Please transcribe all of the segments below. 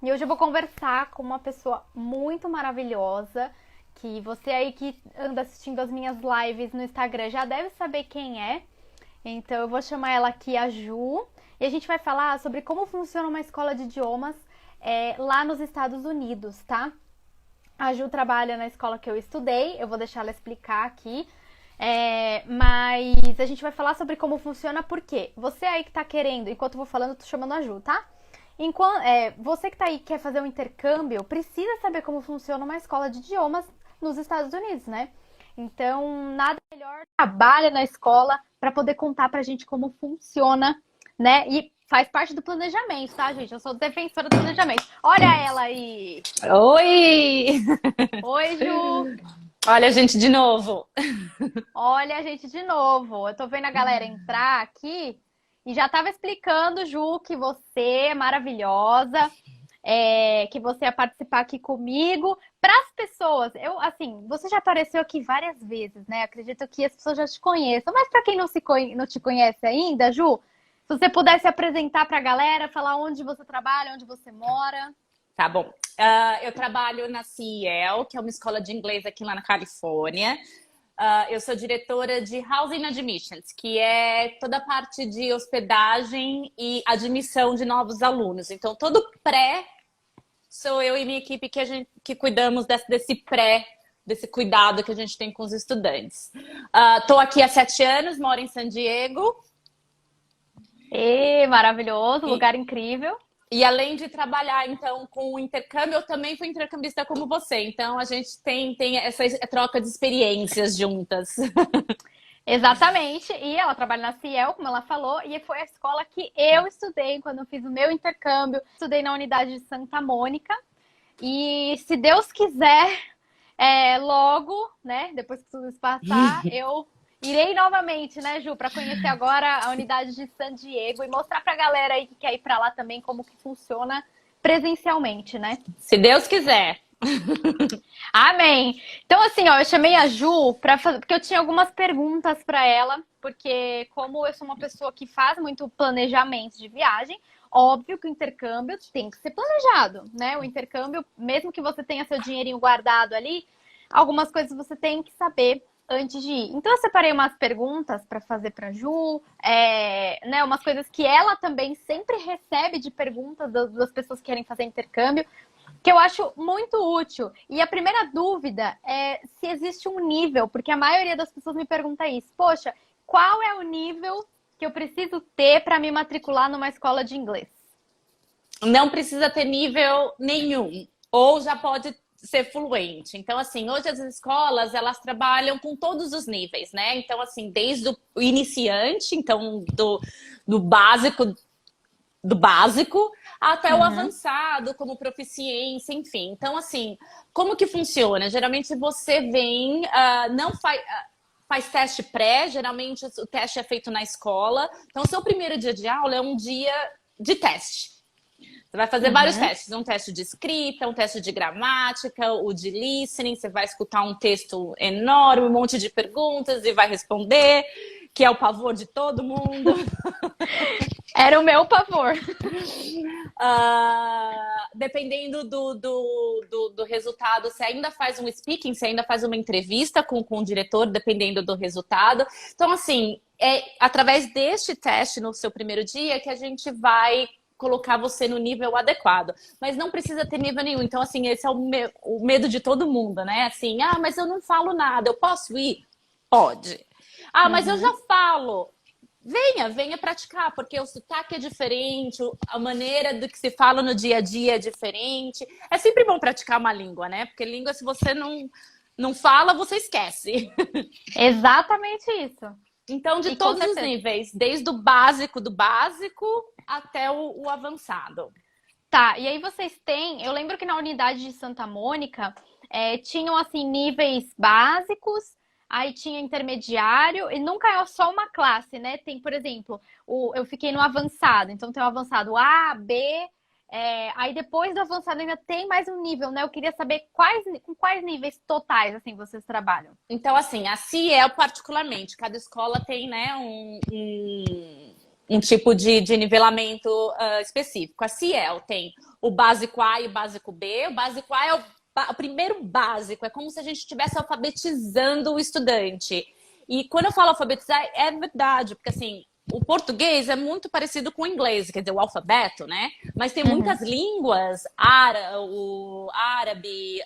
E hoje eu vou conversar com uma pessoa muito maravilhosa, que você aí que anda assistindo as minhas lives no Instagram já deve saber quem é. Então eu vou chamar ela aqui, a Ju, e a gente vai falar sobre como funciona uma escola de idiomas lá nos Estados Unidos, tá? A Ju trabalha na escola que eu estudei, eu vou deixar ela explicar aqui. Mas a gente vai falar sobre como funciona, porque você aí que tá querendo, enquanto eu vou falando, eu tô chamando a Ju, tá? Você que tá aí quer fazer um intercâmbio, precisa saber como funciona uma escola de idiomas nos Estados Unidos, né? Então, nada melhor trabalha na escola para poder contar pra gente como funciona, né? E faz parte do planejamento, tá, gente? Eu sou defensora do planejamento. Olha ela aí! Oi! Oi, Ju! Olha a gente de novo. Olha a gente de novo. Eu tô vendo a galera entrar aqui e já tava explicando, Ju, que você é maravilhosa, que você ia participar aqui comigo. Para as pessoas, você já apareceu aqui várias vezes, né? Acredito que as pessoas já te conheçam, mas para quem não te conhece ainda, Ju, se você pudesse apresentar para a galera, falar onde você trabalha, onde você mora. Tá bom. Eu trabalho na CEL, que é uma escola de inglês aqui lá na Califórnia. Eu sou diretora de Housing Admissions, que é toda a parte de hospedagem e admissão de novos alunos. Então, todo pré, sou eu e minha equipe que cuidamos desse pré, desse cuidado que a gente tem com os estudantes. Tô aqui há 7 anos, moro em San Diego. Maravilhoso, E, lugar incrível. e além de trabalhar, então, com o intercâmbio, eu também fui intercambista como você. Então, a gente tem essa troca de experiências juntas. Exatamente, e ela trabalha na Ciel, como ela falou, e foi a escola que eu estudei quando eu fiz o meu intercâmbio. Estudei na unidade de Santa Mônica, e se Deus quiser, logo, né, depois que tudo isso passar, eu irei novamente, né, Ju, para conhecer agora a unidade de San Diego e mostrar pra galera aí que quer ir pra lá também como que funciona presencialmente, né? Se Deus quiser. Amém. Então, assim, ó, eu chamei a Ju porque eu tinha algumas perguntas para ela, porque como eu sou uma pessoa que faz muito planejamento de viagem, óbvio que o intercâmbio tem que ser planejado, né? O intercâmbio, mesmo que você tenha seu dinheirinho guardado ali, algumas coisas você tem que saber antes de ir. Então, eu separei umas perguntas para fazer para Ju, né? Umas coisas que ela também sempre recebe de perguntas das pessoas que querem fazer intercâmbio que eu acho muito útil. E a primeira dúvida é se existe um nível, porque a maioria das pessoas me pergunta isso. Poxa, qual é o nível que eu preciso ter para me matricular numa escola de inglês? Não precisa ter nível nenhum. Ou já pode ser fluente. Então, assim, hoje as escolas, elas trabalham com todos os níveis, né? Então, assim, desde o iniciante, então, do básico do básico até o Uhum. avançado, como proficiência, enfim. Então, assim, como que funciona? Geralmente você vem, não faz teste pré, geralmente o teste é feito na escola. Então, seu primeiro dia de aula é um dia de teste. Você vai fazer vários Uhum. testes, um teste de escrita, um teste de gramática, o de listening, você vai escutar um texto enorme, um monte de perguntas e vai responder, que é o pavor de todo mundo. Era o meu pavor. Dependendo do resultado, você ainda faz um speaking, você ainda faz uma entrevista com o diretor, dependendo do resultado. Então, assim, é através deste teste no seu primeiro dia que a gente vai colocar você no nível adequado. Mas não precisa ter nível nenhum. Então, assim, esse é o medo de todo mundo, né? Assim, mas eu não falo nada, eu posso ir? Pode. Mas eu Uhum. já falo. Venha praticar, porque o sotaque é diferente, a maneira do que se fala no dia a dia é diferente. É sempre bom praticar uma língua, né? Porque língua, se você não fala, você esquece. Exatamente isso. Então, de E com todos os certeza. níveis, desde o básico do básico até o avançado. Tá, e aí vocês têm. Eu lembro que na unidade de Santa Mônica tinham assim níveis básicos, aí tinha intermediário, e nunca é só uma classe, né? Tem, por exemplo, eu fiquei no avançado, então tem o avançado A, B, aí depois do avançado ainda tem mais um nível, né? Eu queria saber com quais níveis totais assim vocês trabalham. Então, assim, a CIEL particularmente, cada escola tem, né, um tipo de nivelamento específico. A Ciel tem o básico A e o básico B. O básico A é o primeiro básico, é como se a gente estivesse alfabetizando o estudante. E quando eu falo alfabetizar, é verdade, porque assim, o português é muito parecido com o inglês, quer dizer, o alfabeto, né? Mas tem muitas línguas, o árabe,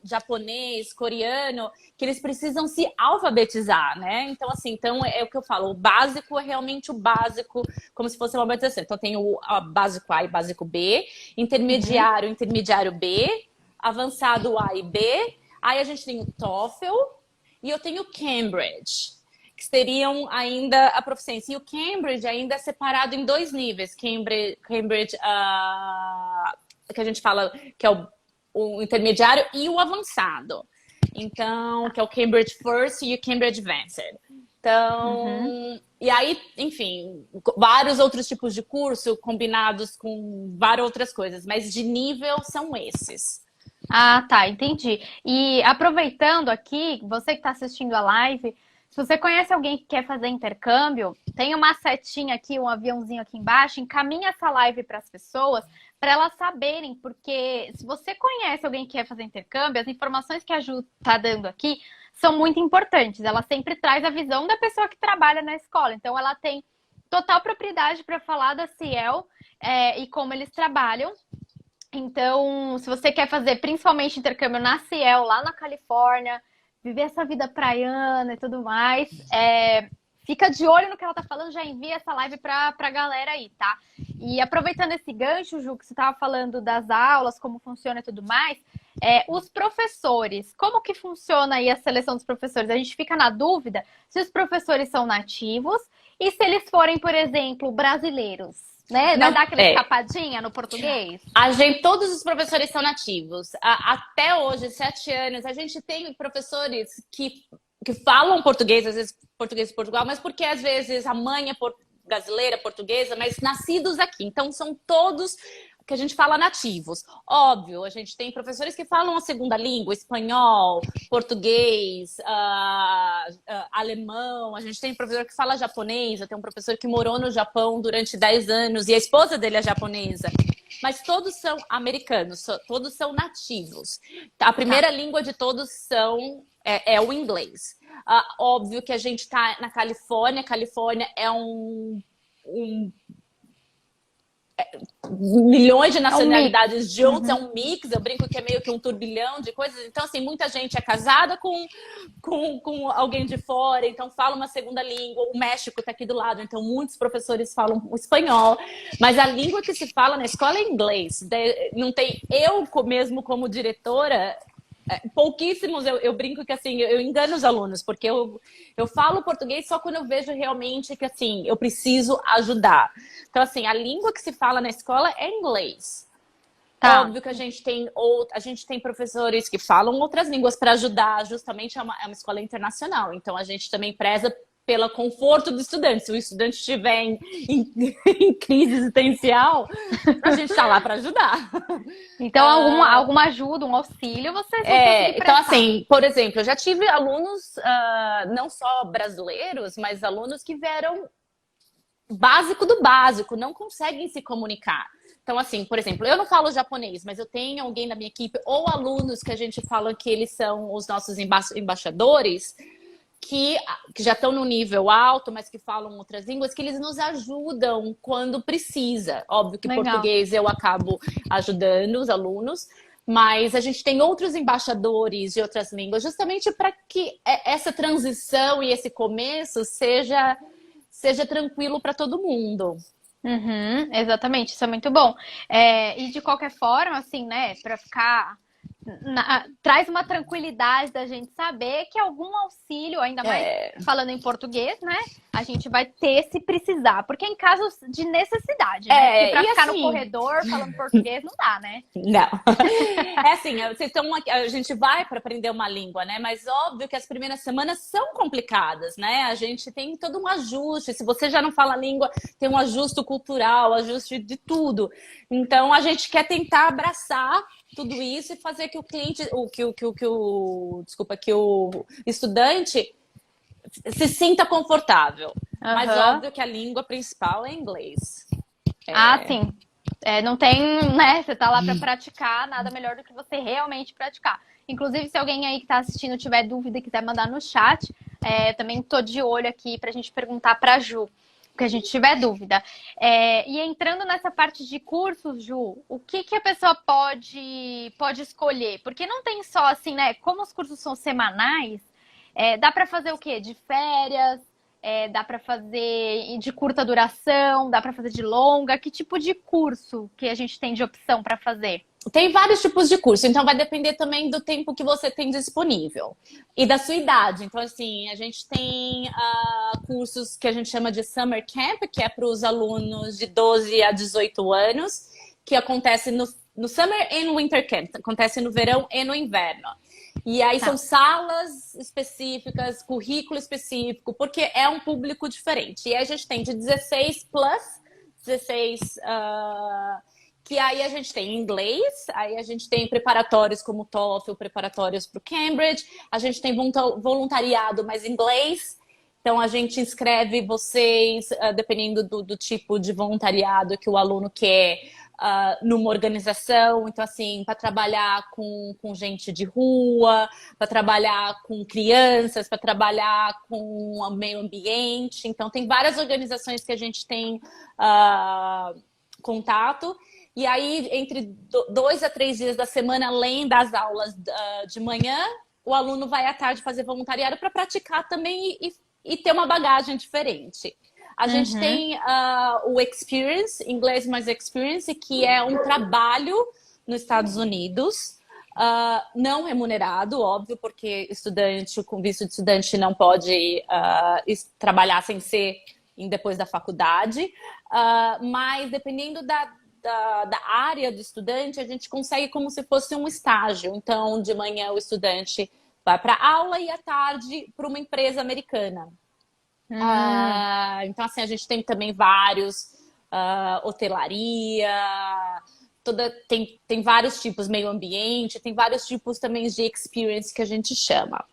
japonês, coreano, que eles precisam se alfabetizar, né? Então, assim, então é o que eu falo, o básico é realmente o básico, como se fosse uma alfabetização. Então, tem o básico A e básico B, intermediário, intermediário B, avançado A e B, aí a gente tem o TOEFL e eu tenho o Cambridge, que seriam ainda a proficiência. E o Cambridge ainda é separado em 2 níveis. Cambridge que a gente fala que é o intermediário e o avançado. Então, que é o Cambridge First e o Cambridge Advanced. Então, e aí, enfim, vários outros tipos de curso combinados com várias outras coisas, mas de nível são esses. Ah, tá, entendi. E aproveitando aqui, você que está assistindo a live, se você conhece alguém que quer fazer intercâmbio, tem uma setinha aqui, um aviãozinho aqui embaixo, encaminha essa live para as pessoas, para elas saberem, porque se você conhece alguém que quer fazer intercâmbio, as informações que a Ju está dando aqui são muito importantes. Ela sempre traz a visão da pessoa que trabalha na escola. Então, ela tem total propriedade para falar da Ciel e como eles trabalham. Então, se você quer fazer principalmente intercâmbio na Ciel, lá na Califórnia, viver essa vida praiana e tudo mais, fica de olho no que ela tá falando, já envia essa live pra galera aí, tá? E aproveitando esse gancho, Ju, que você tava falando das aulas, como funciona e tudo mais, os professores, como que funciona aí a seleção dos professores? A gente fica na dúvida se os professores são nativos e se eles forem, por exemplo, brasileiros. Né? Vai dar aquela escapadinha no português? Todos os professores são nativos. Até hoje, 7 anos, a gente tem professores que falam português, às vezes português de Portugal, mas porque às vezes a mãe é brasileira, portuguesa, mas nascidos aqui. Então, são todos que a gente fala nativos. Óbvio, a gente tem professores que falam a segunda língua, espanhol, português, alemão. A gente tem professor que fala japonês. Eu tenho um professor que morou no Japão durante 10 anos e a esposa dele é japonesa. Mas todos são americanos, todos são nativos. A primeira língua de todos é o inglês. Óbvio que a gente está na Califórnia. A Califórnia é milhões de nacionalidades juntos, é um mix, eu brinco que é meio que um turbilhão de coisas. Então, assim, muita gente é casada com alguém de fora, então fala uma segunda língua. O México tá aqui do lado, então muitos professores falam o espanhol. Mas a língua que se fala na escola é inglês. Não tem, eu mesmo como diretora, pouquíssimos, eu brinco que assim, eu engano os alunos, porque eu falo português só quando eu vejo realmente que assim, eu preciso ajudar. Então, assim, a língua que se fala na escola é inglês. Tá. Óbvio que a gente tem professores que falam outras línguas para ajudar, justamente é uma escola internacional, então a gente também preza pelo conforto do estudante. Se o estudante estiver em crise existencial, a gente está lá para ajudar. Então, alguma ajuda, um auxílio, vocês vão conseguir prestar. Então, assim, por exemplo, eu já tive alunos, não só brasileiros, mas alunos que vieram básico do básico, não conseguem se comunicar. Então, assim, por exemplo, eu não falo japonês, mas eu tenho alguém da minha equipe, ou alunos que a gente fala que eles são os nossos embaixadores, que já estão no nível alto, mas que falam outras línguas, que eles nos ajudam quando precisa. Óbvio que português eu acabo ajudando os alunos, mas a gente tem outros embaixadores de outras línguas, justamente para que essa transição e esse começo seja tranquilo para todo mundo. Exatamente, isso é muito bom. E de qualquer forma, assim, né, para ficar... traz uma tranquilidade da gente saber que algum auxílio, ainda mais falando em português, né? A gente vai ter se precisar, porque é em casos de necessidade, né? Porque pra ficar assim, no corredor falando português não dá, né? Não. Assim, a gente vai para aprender uma língua, né? Mas óbvio que as primeiras semanas são complicadas, né? A gente tem todo um ajuste. Se você já não fala a língua, tem um ajuste cultural, ajuste de tudo. Então a gente quer tentar abraçar tudo isso e fazer que o cliente, que o estudante se sinta confortável. Mas Aham. óbvio que a língua principal é inglês. Ah, sim. Não tem, né? Você tá lá para praticar, nada melhor do que você realmente praticar. Inclusive, se alguém aí que tá assistindo tiver dúvida e quiser mandar no chat, eu também tô de olho aqui pra gente perguntar pra Ju, que a gente tiver dúvida. E entrando nessa parte de cursos, Ju, o que que a pessoa pode escolher? Porque não tem só assim, né? Como os cursos são semanais, dá pra fazer o quê? De férias? Dá para fazer de curta duração, dá para fazer de longa. Que tipo de curso que a gente tem de opção para fazer? Tem vários tipos de curso, então vai depender também do tempo que você tem disponível e da sua idade. Então, assim, a gente tem cursos que a gente chama de Summer Camp, que é para os alunos de 12 a 18 anos, que acontece no Summer e no Winter Camp, acontece no verão e no inverno. E aí Tá. são salas específicas, currículo específico, porque é um público diferente. E aí a gente tem de 16 plus, 16 que aí a gente tem inglês, aí a gente tem preparatórios como o TOEFL, preparatórios para o Cambridge, a gente tem voluntariado, mas inglês. Então a gente inscreve vocês, dependendo do tipo de voluntariado que o aluno quer, numa organização. Então, assim, para trabalhar com gente de rua, para trabalhar com crianças, para trabalhar com o meio ambiente. Então, tem várias organizações que a gente tem contato. E aí, entre 2 a 3 dias da semana, além das aulas de manhã, o aluno vai à tarde fazer voluntariado para praticar também e ter uma bagagem diferente. A gente tem o Experience, Inglês Mais Experience, que é um trabalho nos Estados Unidos, não remunerado, óbvio, porque estudante com visto de estudante não pode trabalhar sem ser depois da faculdade, mas dependendo da área do estudante, a gente consegue como se fosse um estágio. Então, de manhã o estudante vai para aula e à tarde para uma empresa americana. Então, assim, a gente tem também vários, hotelaria, tem vários tipos, meio ambiente, tem vários tipos também de experience que a gente chama.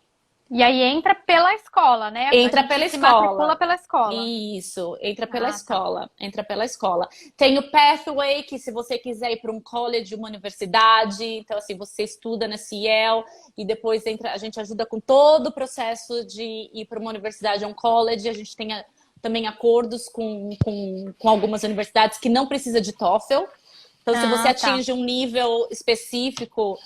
E aí entra pela escola, né? Entra pela se escola. matricula pela escola. Isso, entra pela Tá. escola. Entra pela escola. Tem o Pathway, que se você quiser ir para um college, uma universidade, então assim, você estuda na Ciel e depois a gente ajuda com todo o processo de ir para uma universidade ou um college. A gente tem também acordos com algumas universidades que não precisa de TOEFL. Então, se você atinge um nível específico,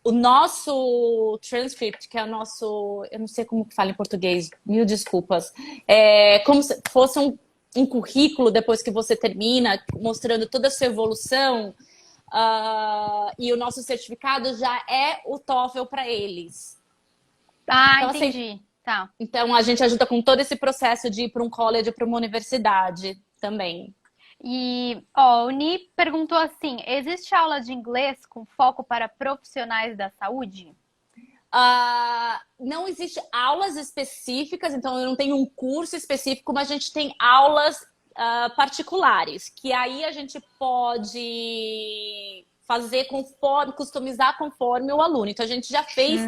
o nosso transcript, que é o nosso... Eu não sei como que fala em português, mil desculpas. É como se fosse um currículo depois que você termina, mostrando toda a sua evolução. E o nosso certificado já é o TOEFL para eles. Então, Entendi. Assim, tá. Então, a gente ajuda com todo esse processo de ir para um college, para uma universidade também. E, o Ni perguntou assim: existe aula de inglês com foco para profissionais da saúde? Não existe aulas específicas, então eu não tenho um curso específico, mas a gente tem aulas particulares, que aí a gente pode fazer customizar conforme o aluno. Então a gente já fez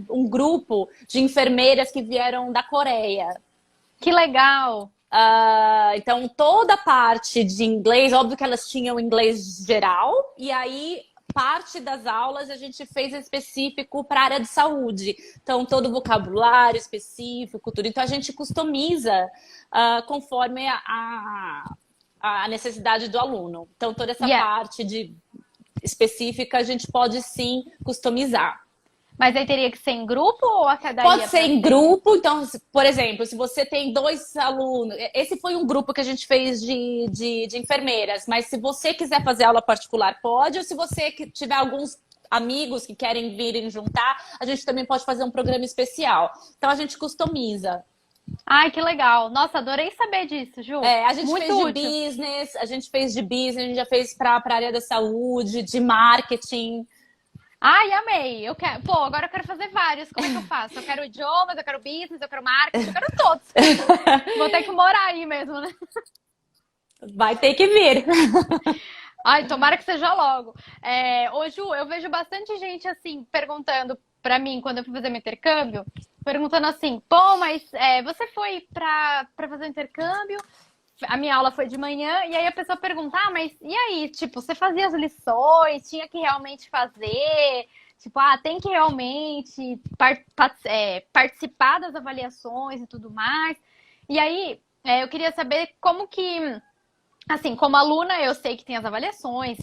um grupo de enfermeiras que vieram da Coreia. Que legal! Então, toda a parte de inglês, óbvio que elas tinham inglês geral, e aí parte das aulas a gente fez específico para a área de saúde. Então, todo o vocabulário específico, tudo. Então, a gente customiza conforme a necessidade do aluno. Então, toda essa parte específica a gente pode sim customizar. Mas aí teria que ser em grupo ou até daí? Pode ser em grupo. Então, por exemplo, se você tem 2 alunos... Esse foi um grupo que a gente fez de enfermeiras. Mas se você quiser fazer aula particular, pode. Ou se você tiver alguns amigos que querem virem juntar, a gente também pode fazer um programa especial. Então, a gente customiza. Ai, que legal. Nossa, adorei saber disso, Ju. A gente Muito fez útil. de business, a gente já fez para a área da saúde, de marketing. Ai, amei. Agora eu quero fazer vários. Como é que eu faço? Eu quero idiomas, eu quero business, eu quero marketing, eu quero todos. Vou ter que morar aí mesmo, né? Vai ter que vir. Ai, tomara que seja logo. Ô, Ju, eu vejo bastante gente assim perguntando pra mim quando eu fui fazer meu intercâmbio. perguntando assim, pô, mas você foi pra fazer o intercâmbio? A minha aula foi de manhã, e aí a pessoa pergunta, ah, mas e aí? Tipo, você fazia as lições? Tinha que realmente fazer? Tipo, tem que realmente participar das avaliações e tudo mais. E aí, eu queria saber como que, assim, como aluna, eu sei que tem as avaliações.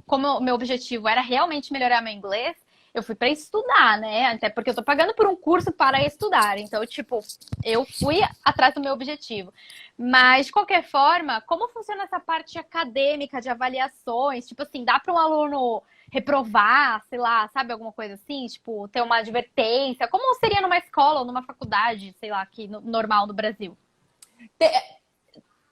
Como o meu objetivo era realmente melhorar meu inglês, eu fui para estudar, né? Até porque eu tô pagando por um curso para estudar. Então, tipo, eu fui atrás do meu objetivo. Mas, de qualquer forma, como funciona essa parte acadêmica de avaliações? Tipo assim, dá para um aluno reprovar, sei lá, sabe, alguma coisa assim? Tipo, ter uma advertência? Como seria numa escola ou numa faculdade, sei lá, aqui normal no Brasil?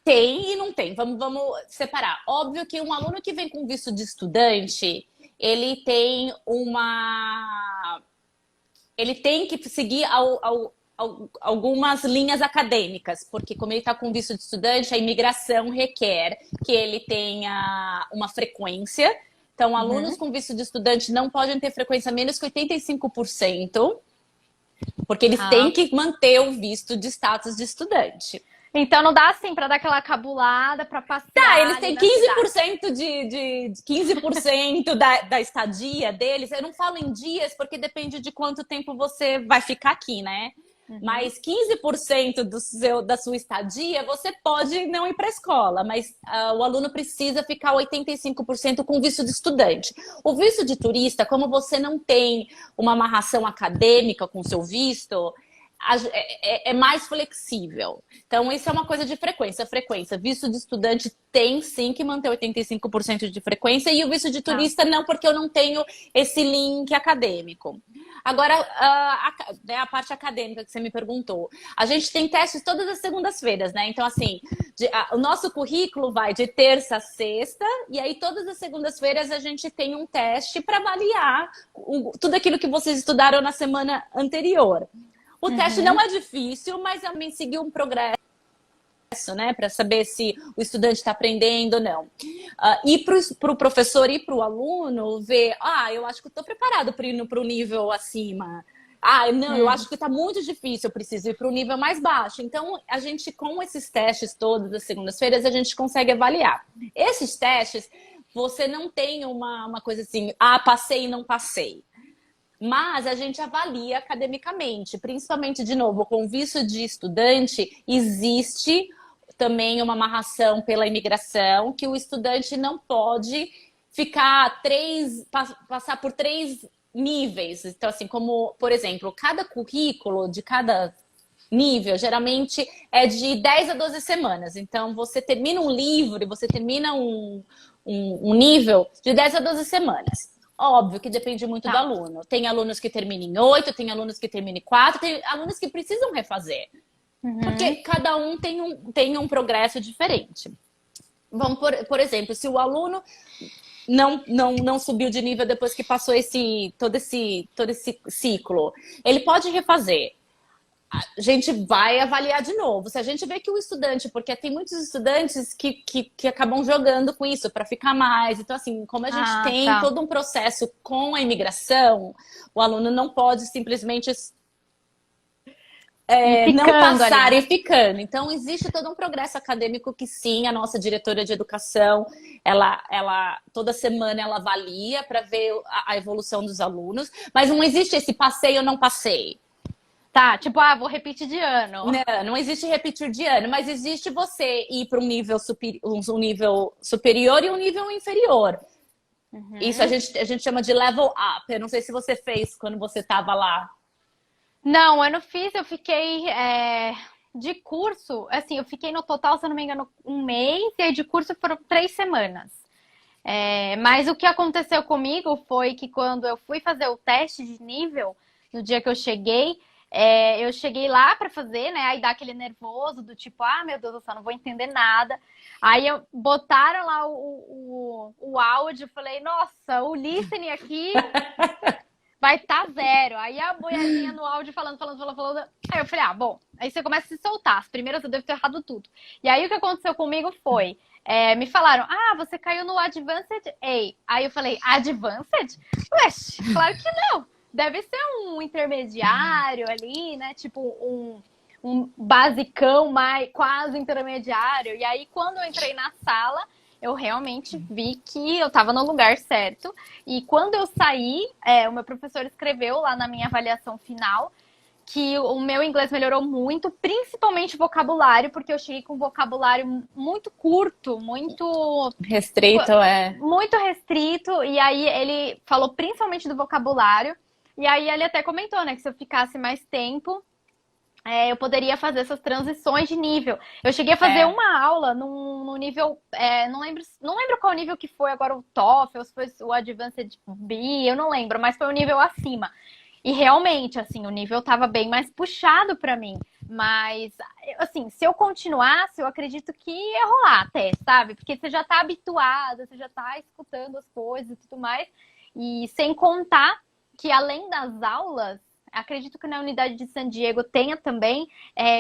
Tem e não tem. Vamos separar. Óbvio que um aluno que vem com visto de estudante, ele tem uma. Ele tem que seguir algumas linhas acadêmicas, porque como ele está com visto de estudante, a imigração requer que ele tenha uma frequência. Então, alunos Uhum. com visto de estudante não podem ter frequência menos que 85%, porque eles têm Ah, que manter o visto de status de estudante. então não dá assim para dar aquela cabulada para Tá, passear eles ali têm na cidade. 15% de 15% da estadia deles. Eu não falo em dias, porque depende de quanto tempo você vai ficar aqui, né? Uhum. Mas 15% da sua estadia, você pode não ir para a escola, mas o aluno precisa ficar 85% com visto de estudante. O visto de turista, como você não tem uma amarração acadêmica com o seu visto, é mais flexível. Então, isso é uma coisa de frequência. Frequência. Visto de estudante tem sim que manter 85% de frequência, e o visto de Ah, turista não, porque eu não tenho esse link acadêmico. Agora, a parte acadêmica que você me perguntou. A gente tem testes todas as segundas-feiras, né? Então, assim, o nosso currículo vai de terça a sexta, e aí todas as segundas-feiras a gente tem um teste para avaliar tudo aquilo que vocês estudaram na semana anterior. O teste não uhum. é difícil, mas eu também segui um progresso, né, para saber se o estudante está aprendendo ou não. E para o professor e para o aluno ver, eu acho que estou preparado para ir para o nível acima. Não, eu acho que está muito difícil, eu preciso ir para o nível mais baixo. Então, a gente, com esses testes todos das segundas-feiras, a gente consegue avaliar. Esses testes, você não tem uma coisa assim, passei e não passei. Mas a gente avalia academicamente, principalmente, de novo, com visto de estudante, existe também uma amarração pela imigração, que o estudante não pode passar por 3 níveis. Então, assim, como, por exemplo, cada currículo de cada nível, geralmente é de 10 a 12 semanas. Então, você termina um livro e você termina um nível de 10 a 12 semanas. Óbvio que depende muito do Tá. aluno. Tem alunos que terminam em 8, tem alunos que terminam em 4, tem alunos que precisam refazer. Porque Uhum. cada um tem um progresso diferente. Vamos, por exemplo, se o aluno não subiu de nível depois que passou todo esse ciclo, ele pode refazer. A gente vai avaliar de novo. Se a gente vê que o estudante, porque tem muitos estudantes que acabam jogando com isso para ficar mais. Então, assim, como a gente Ah, tem tá. todo um processo com a imigração, o aluno não pode simplesmente E não ficando passar ali. e ficando. Então, existe todo um progresso acadêmico que sim, a nossa diretora de educação, ela toda semana ela avalia para ver a evolução dos alunos, mas não existe esse passei ou não passei. Tá, tipo, vou repetir de ano. Não existe repetir de ano, mas existe você ir para um nível superior e um nível inferior. Isso Uhum. a gente chama de level up. Eu não sei se você fez quando você estava lá. Não, eu não fiz, eu fiquei de curso, assim, eu fiquei no total, se eu não me engano, um mês, e aí de curso foram 3 semanas. Mas o que aconteceu comigo foi que quando eu fui fazer o teste de nível, no dia que eu cheguei lá pra fazer, né? Aí dá aquele nervoso do tipo, meu Deus do céu, não vou entender nada. Aí botaram lá o áudio, eu falei, nossa, o listening aqui vai estar zero. Aí a mulherzinha no áudio falando. Aí eu falei, bom. Aí você começa a se soltar. As primeiras eu devo ter errado tudo. E aí o que aconteceu comigo foi, me falaram, você caiu no Advanced A. Aí eu falei, Advanced? Ué, claro que não. deve ser um intermediário ali, né? Tipo um basicão, mas quase intermediário. E aí, quando eu entrei na sala, eu realmente vi que eu estava no lugar certo. E quando eu saí, o meu professor escreveu lá na minha avaliação final que o meu inglês melhorou muito, principalmente o vocabulário, porque eu cheguei com um vocabulário muito curto, Restrito, muito restrito. E aí ele falou principalmente do vocabulário. E aí ele até comentou, né, que se eu ficasse mais tempo, eu poderia fazer essas transições de nível. Eu cheguei a fazer uma aula no nível, não lembro qual nível que foi agora o TOEFL, se foi o Advanced B, eu não lembro, mas foi um nível acima. E realmente, assim, o nível estava bem mais puxado para mim. Mas, assim, se eu continuasse, eu acredito que ia rolar até, sabe? Porque você já tá habituada, você já tá escutando as coisas e tudo mais. E sem contar que, além das aulas, acredito que na unidade de San Diego tenha também,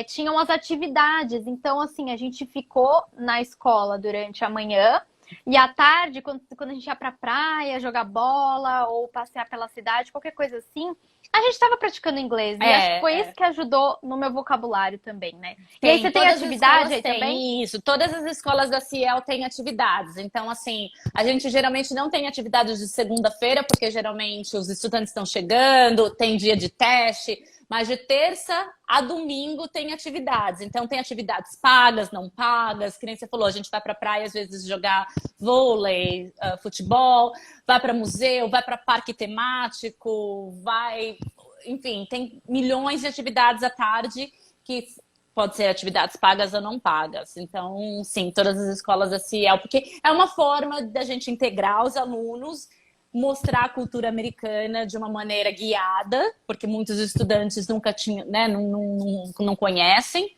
tinham as atividades. Então, assim, a gente ficou na escola durante a manhã. E à tarde, quando a gente ia pra praia, jogar bola ou passear pela cidade, qualquer coisa assim, a gente estava praticando inglês. E acho que foi isso que ajudou no meu vocabulário também, né? E aí você tem atividade aí também? Isso, todas as escolas da Ciel têm atividades. Então, assim, a gente geralmente não tem atividades de segunda-feira, porque geralmente os estudantes estão chegando, tem dia de teste. Mas de terça a domingo tem atividades. Então, tem atividades pagas, não pagas. Que nem você falou, a gente vai para praia, às vezes, jogar vôlei, futebol, vai para museu, vai para parque temático, vai... Enfim, tem milhões de atividades à tarde que pode ser atividades pagas ou não pagas. Então, sim, todas as escolas da Ciel, porque é uma forma da gente integrar os alunos, mostrar a cultura americana de uma maneira guiada, porque muitos estudantes nunca tinham, né, não conhecem,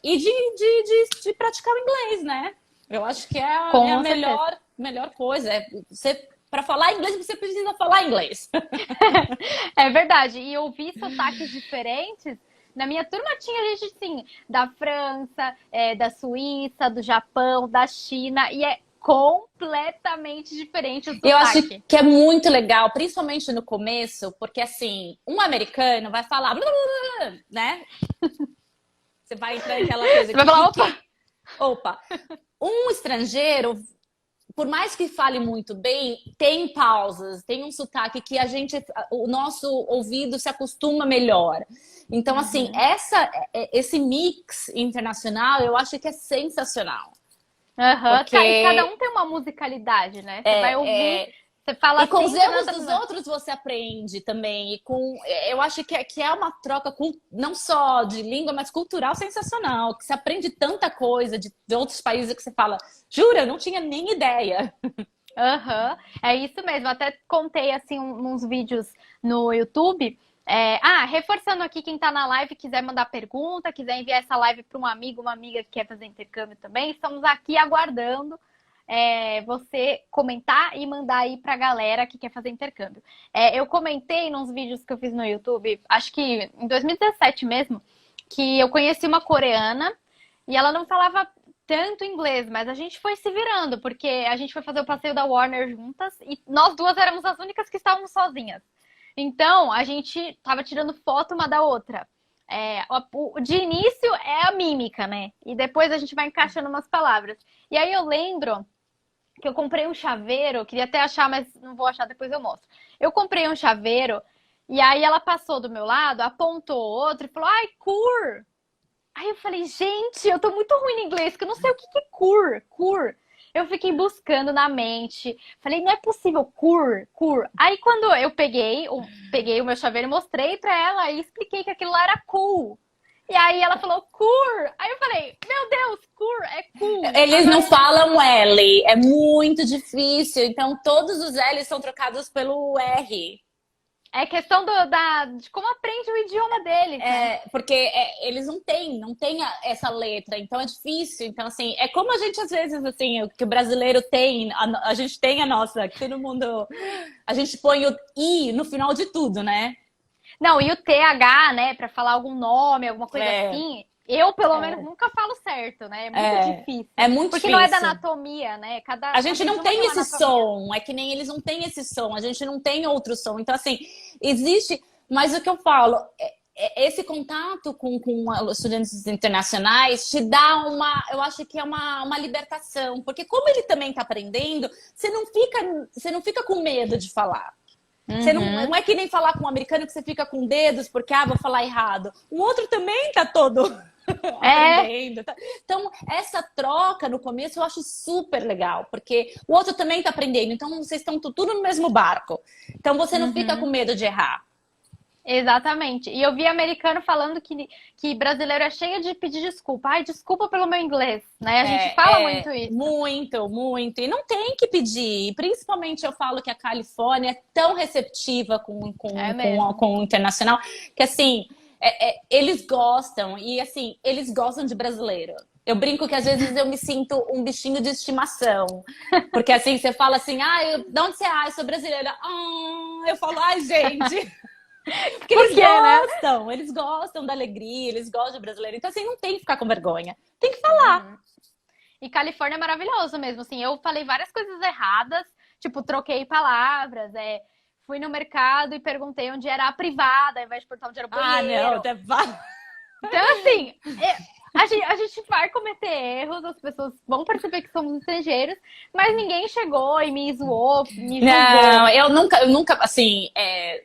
e de praticar o inglês, né? Eu acho que é a melhor coisa. Para falar inglês, você precisa falar inglês. É verdade. E ouvir sotaques diferentes. Na minha turma tinha gente, assim, da França, da Suíça, do Japão, da China. E é completamente diferente o sotaque. Eu acho que é muito legal, principalmente no começo, porque assim, um americano vai falar, né? Você vai entrar naquela coisa Você vai falar, opa! Um estrangeiro, por mais que fale muito bem, tem pausas, tem um sotaque que o nosso ouvido se acostuma melhor. Então, assim, esse mix internacional, eu acho que é sensacional. Porque... E cada um tem uma musicalidade, né? Você vai ouvir, você fala e com assim, os erros dos outros você aprende também. Eu acho que é uma troca não só de língua, mas cultural sensacional. Que você aprende tanta coisa de outros países que você fala, jura, eu não tinha nem ideia. É isso mesmo. Até contei assim uns vídeos no YouTube. Reforçando aqui, quem tá na live quiser mandar pergunta, quiser enviar essa live para um amigo, uma amiga que quer fazer intercâmbio também, estamos aqui aguardando você comentar e mandar aí pra galera que quer fazer intercâmbio. Eu comentei nos vídeos que eu fiz no YouTube, acho que em 2017 mesmo, que eu conheci uma coreana e ela não falava tanto inglês, mas a gente foi se virando, porque a gente foi fazer o passeio da Warner juntas e nós duas éramos as únicas que estávamos sozinhas. Então, a gente tava tirando foto uma da outra. De início é a mímica, né? E depois a gente vai encaixando umas palavras. E aí eu lembro que eu comprei um chaveiro, queria até achar, mas não vou achar, depois eu mostro. Eu comprei um chaveiro e aí ela passou do meu lado, apontou outro e falou, ai, cur! Aí eu falei, gente, eu tô muito ruim em inglês, que eu não sei o que é cur. Eu fiquei buscando na mente. Falei, não é possível, cur. Aí quando eu peguei o meu chaveiro e mostrei pra ela e expliquei que aquilo lá era cool. E aí ela falou, cur. Aí eu falei, meu Deus, cur é cool. Eles não falam L, é muito difícil. Então todos os L's são trocados pelo R. É questão de como aprende o idioma deles. Né? Porque eles não têm essa letra, então é difícil. Então, assim, é como a gente, às vezes, assim, que o brasileiro tem, a gente tem a nossa, que todo mundo... A gente põe o I no final de tudo, né? Não, e o TH, né, pra falar algum nome, alguma coisa assim, Eu, pelo menos, nunca falo certo, né? É muito difícil. É muito Porque difícil. não é da anatomia, né? A gente não tem esse anatomia. som, é que nem eles não têm esse som, a gente não tem outro som. Então, assim, existe. Mas o que eu falo, esse contato com os estudantes internacionais te dá eu acho que é uma libertação, porque como ele também está aprendendo, você não fica com medo de falar. Você não é que nem falar com um americano que você fica com dedos porque, vou falar errado. O outro também tá todo aprendendo. Então, essa troca no começo eu acho super legal, porque o outro também tá aprendendo. Então, vocês estão tudo no mesmo barco. Então, você não fica com medo de errar. Exatamente. E eu vi americano falando que brasileiro é cheio de pedir desculpa. Ai, desculpa pelo meu inglês, né? A gente fala muito isso. Muito, muito. E não tem que pedir. Principalmente eu falo que a Califórnia é tão receptiva com o internacional, que assim, eles gostam. E assim, eles gostam de brasileiro. Eu brinco que às vezes eu me sinto um bichinho de estimação. Porque assim, você fala assim, de onde você é? Eu sou brasileira. Eu falo, ai, gente... Porque eles gostam da alegria, eles gostam de brasileiro. Então, assim, não tem que ficar com vergonha. Tem que falar. E Califórnia é maravilhoso mesmo. Assim, eu falei várias coisas erradas, tipo, troquei palavras, fui no mercado e perguntei onde era a privada, ao invés de perguntar onde era o banheiro. Então, assim, a gente vai cometer erros, as pessoas vão perceber que somos estrangeiros, mas ninguém chegou e me zoou, me julgou. Não, eu nunca, assim,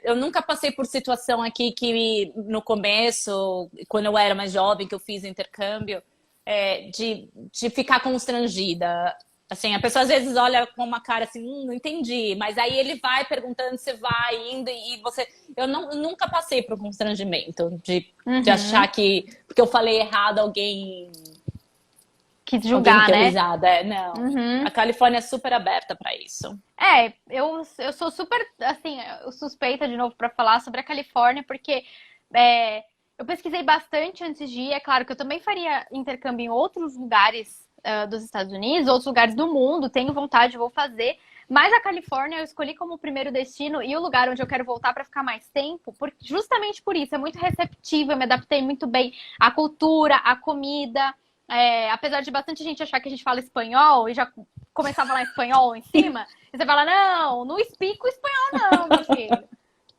eu nunca passei por situação aqui que no começo, quando eu era mais jovem, que eu fiz intercâmbio, de ficar constrangida. Assim, a pessoa às vezes olha com uma cara assim, não entendi. Mas aí ele vai perguntando, você vai indo e você... Eu nunca passei por constrangimento de achar que... Porque eu falei errado, alguém... Quis julgar, né? Não. A Califórnia é super aberta para isso. Eu sou super, assim, suspeita de novo para falar sobre a Califórnia, porque eu pesquisei bastante antes de ir. É claro que eu também faria intercâmbio em outros lugares dos Estados Unidos, outros lugares do mundo, tenho vontade, vou fazer. Mas a Califórnia eu escolhi como primeiro destino e o lugar onde eu quero voltar para ficar mais tempo, justamente por isso, é muito receptiva, eu me adaptei muito bem à cultura, à comida. Apesar de bastante gente achar que a gente fala espanhol e já começar a falar espanhol em cima, e você fala, não explico espanhol não, meu filho.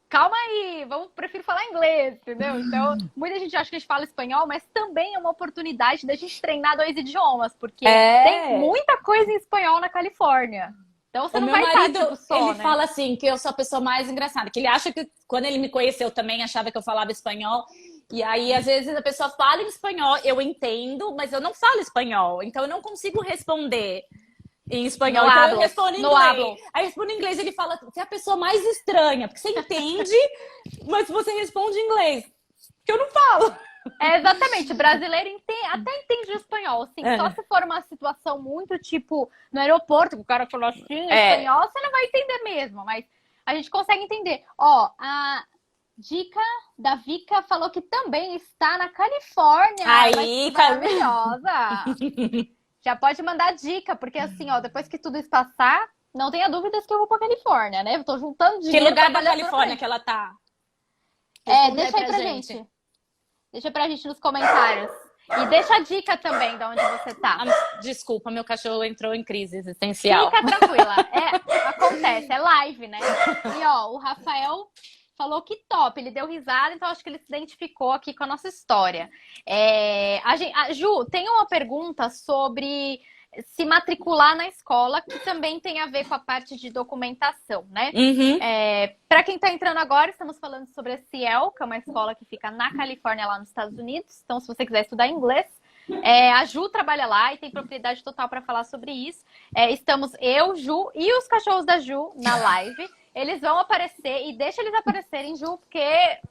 Calma aí, prefiro falar inglês, entendeu? Então, muita gente acha que a gente fala espanhol, mas também é uma oportunidade da gente treinar 2 idiomas, porque tem muita coisa em espanhol na Califórnia. Então você não vai estar tipo só, ele fala assim, que eu sou a pessoa mais engraçada, que ele acha que quando ele me conheceu também achava que eu falava espanhol. E aí, às vezes, a pessoa fala em espanhol, eu entendo, mas eu não falo espanhol, então eu não consigo responder em espanhol, então eu respondo em inglês. Aí eu respondo em inglês, ele fala, você é a pessoa mais estranha, porque você entende, mas você responde em inglês, que eu não falo. Exatamente, brasileiro até entende espanhol, assim, só se for uma situação muito tipo no aeroporto, que o cara falou assim, espanhol, você não vai entender mesmo, mas a gente consegue entender. A dica da Vika falou que também está na Califórnia. Aí, maravilhosa! Já pode mandar dica, porque assim, depois que tudo isso passar, não tenha dúvidas que eu vou pra Califórnia, né? Eu tô juntando dinheiro. Que lugar da Califórnia que ela tá? Deixa aí pra gente. Deixa pra gente nos comentários. E deixa a dica também de onde você tá. Desculpa, meu cachorro entrou em crise existencial. Fica tranquila. Acontece, é live, né? E o Rafael falou que top, ele deu risada, então acho que ele se identificou aqui com a nossa história. Ju, tem uma pergunta sobre se matricular na escola, que também tem a ver com a parte de documentação, né? Para quem está entrando agora, estamos falando sobre a Ciel, que é uma escola que fica na Califórnia, lá nos Estados Unidos. Então, se você quiser estudar inglês, a Ju trabalha lá e tem propriedade total para falar sobre isso. Estamos eu, Ju e os cachorros da Ju na live. Eles vão aparecer e deixa eles aparecerem, Ju, porque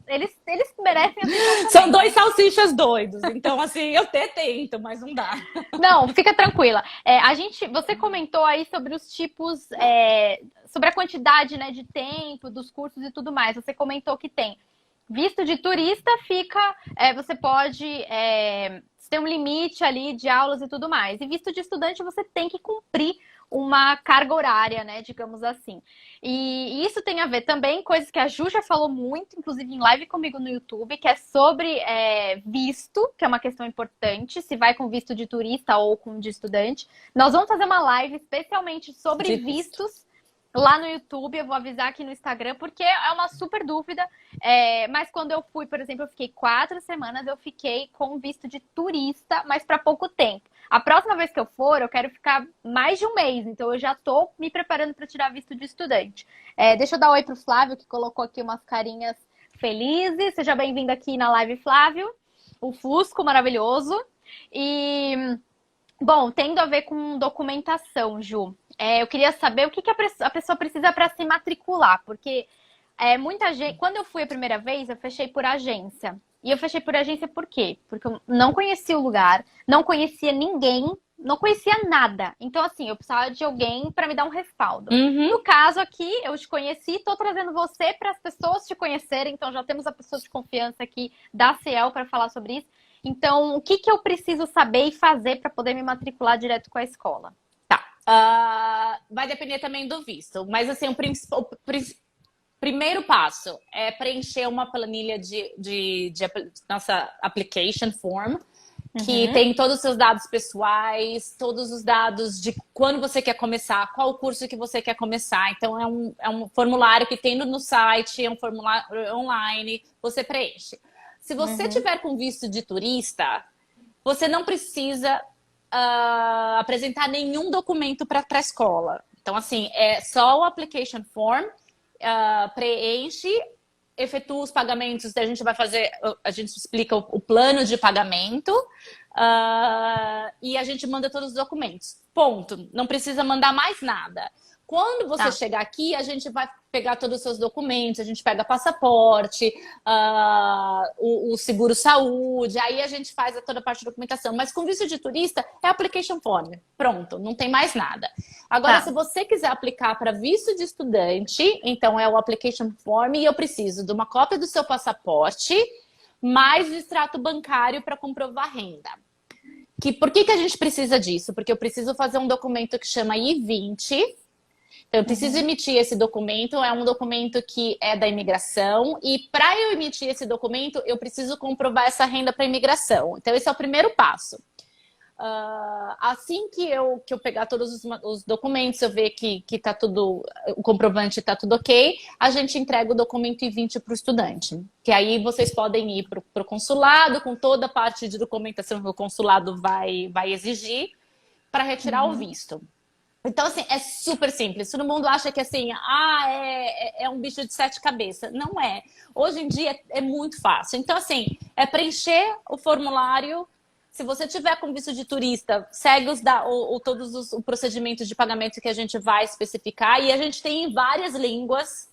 eles merecem atenção. São 2 salsichas doidos, então assim, eu até tento, mas não dá. Não, fica tranquila. Você comentou aí sobre os tipos, sobre a quantidade, né, de tempo, dos cursos e tudo mais. Você comentou que tem Visto de turista fica, você pode ter um limite ali de aulas e tudo mais. E visto de estudante você tem que cumprir uma carga horária, né, digamos assim. E isso tem a ver também coisas que a Ju já falou muito, inclusive em live comigo no YouTube, que é sobre visto, que é uma questão importante, se vai com visto de turista ou com de estudante. Nós vamos fazer uma live especialmente sobre vistos lá no YouTube, eu vou avisar aqui no Instagram, porque é uma super dúvida. Mas quando eu fui, por exemplo, eu fiquei 4 semanas, eu fiquei com visto de turista, mas para pouco tempo. A próxima vez que eu for, eu quero ficar mais de um mês, então eu já estou me preparando para tirar visto de estudante. Deixa eu dar oi pro Flávio, que colocou aqui umas carinhas felizes. Seja bem-vindo aqui na live, Flávio. O Fusco maravilhoso. E bom, tendo a ver com documentação, Ju, eu queria saber o que a pessoa precisa para se matricular, porque muita gente. Quando eu fui a primeira vez, eu fechei por agência. E eu fechei por agência por quê? Porque eu não conhecia o lugar, não conhecia ninguém, não conhecia nada. Então, assim, eu precisava de alguém para me dar um respaldo. Uhum. No caso aqui, eu te conheci, estou trazendo você para as pessoas te conhecerem. Então, já temos a pessoa de confiança aqui da CL para falar sobre isso. Então, o que eu preciso saber e fazer para poder me matricular direto com a escola? Vai depender também do visto. Mas, assim, primeiro passo é preencher uma planilha de nossa application form, que tem todos os seus dados pessoais, todos os dados de quando você quer começar, qual curso que você quer começar. Então, é um formulário que tem no site, é um formulário online, você preenche. Se você tiver com visto de turista, você não precisa apresentar nenhum documento para a escola. Então, assim, é só o application form, preenche, efetua os pagamentos, a gente vai fazer, a gente explica o plano de pagamento e a gente manda todos os documentos. Ponto. Não precisa mandar mais nada. Quando você chegar aqui, a gente vai pegar todos os seus documentos, a gente pega passaporte, o seguro-saúde, aí a gente faz toda a parte de documentação. Mas com visto de turista, é application form. Pronto, não tem mais nada. Agora, se você quiser aplicar para visto de estudante, então é o application form e eu preciso de uma cópia do seu passaporte, mais o extrato bancário para comprovar a renda. Por que a gente precisa disso? Porque eu preciso fazer um documento que chama I-20. Então, eu preciso emitir esse documento, é um documento que é da imigração, e para eu emitir esse documento, eu preciso comprovar essa renda para a imigração. Então, esse é o primeiro passo. Assim que eu pegar todos os documentos, eu ver que tá tudo, o comprovante está tudo ok, a gente entrega o documento I-20 para o estudante. Que aí vocês podem ir para o consulado, com toda a parte de documentação que o consulado vai exigir, para retirar o visto. Então, assim, é super simples. Todo mundo acha que, assim, é um bicho de 7 cabeças. Não é. Hoje em dia é muito fácil. Então, assim, é preencher o formulário. Se você tiver com visto de turista, segue todos os procedimentos de pagamento que a gente vai especificar. E a gente tem em várias línguas.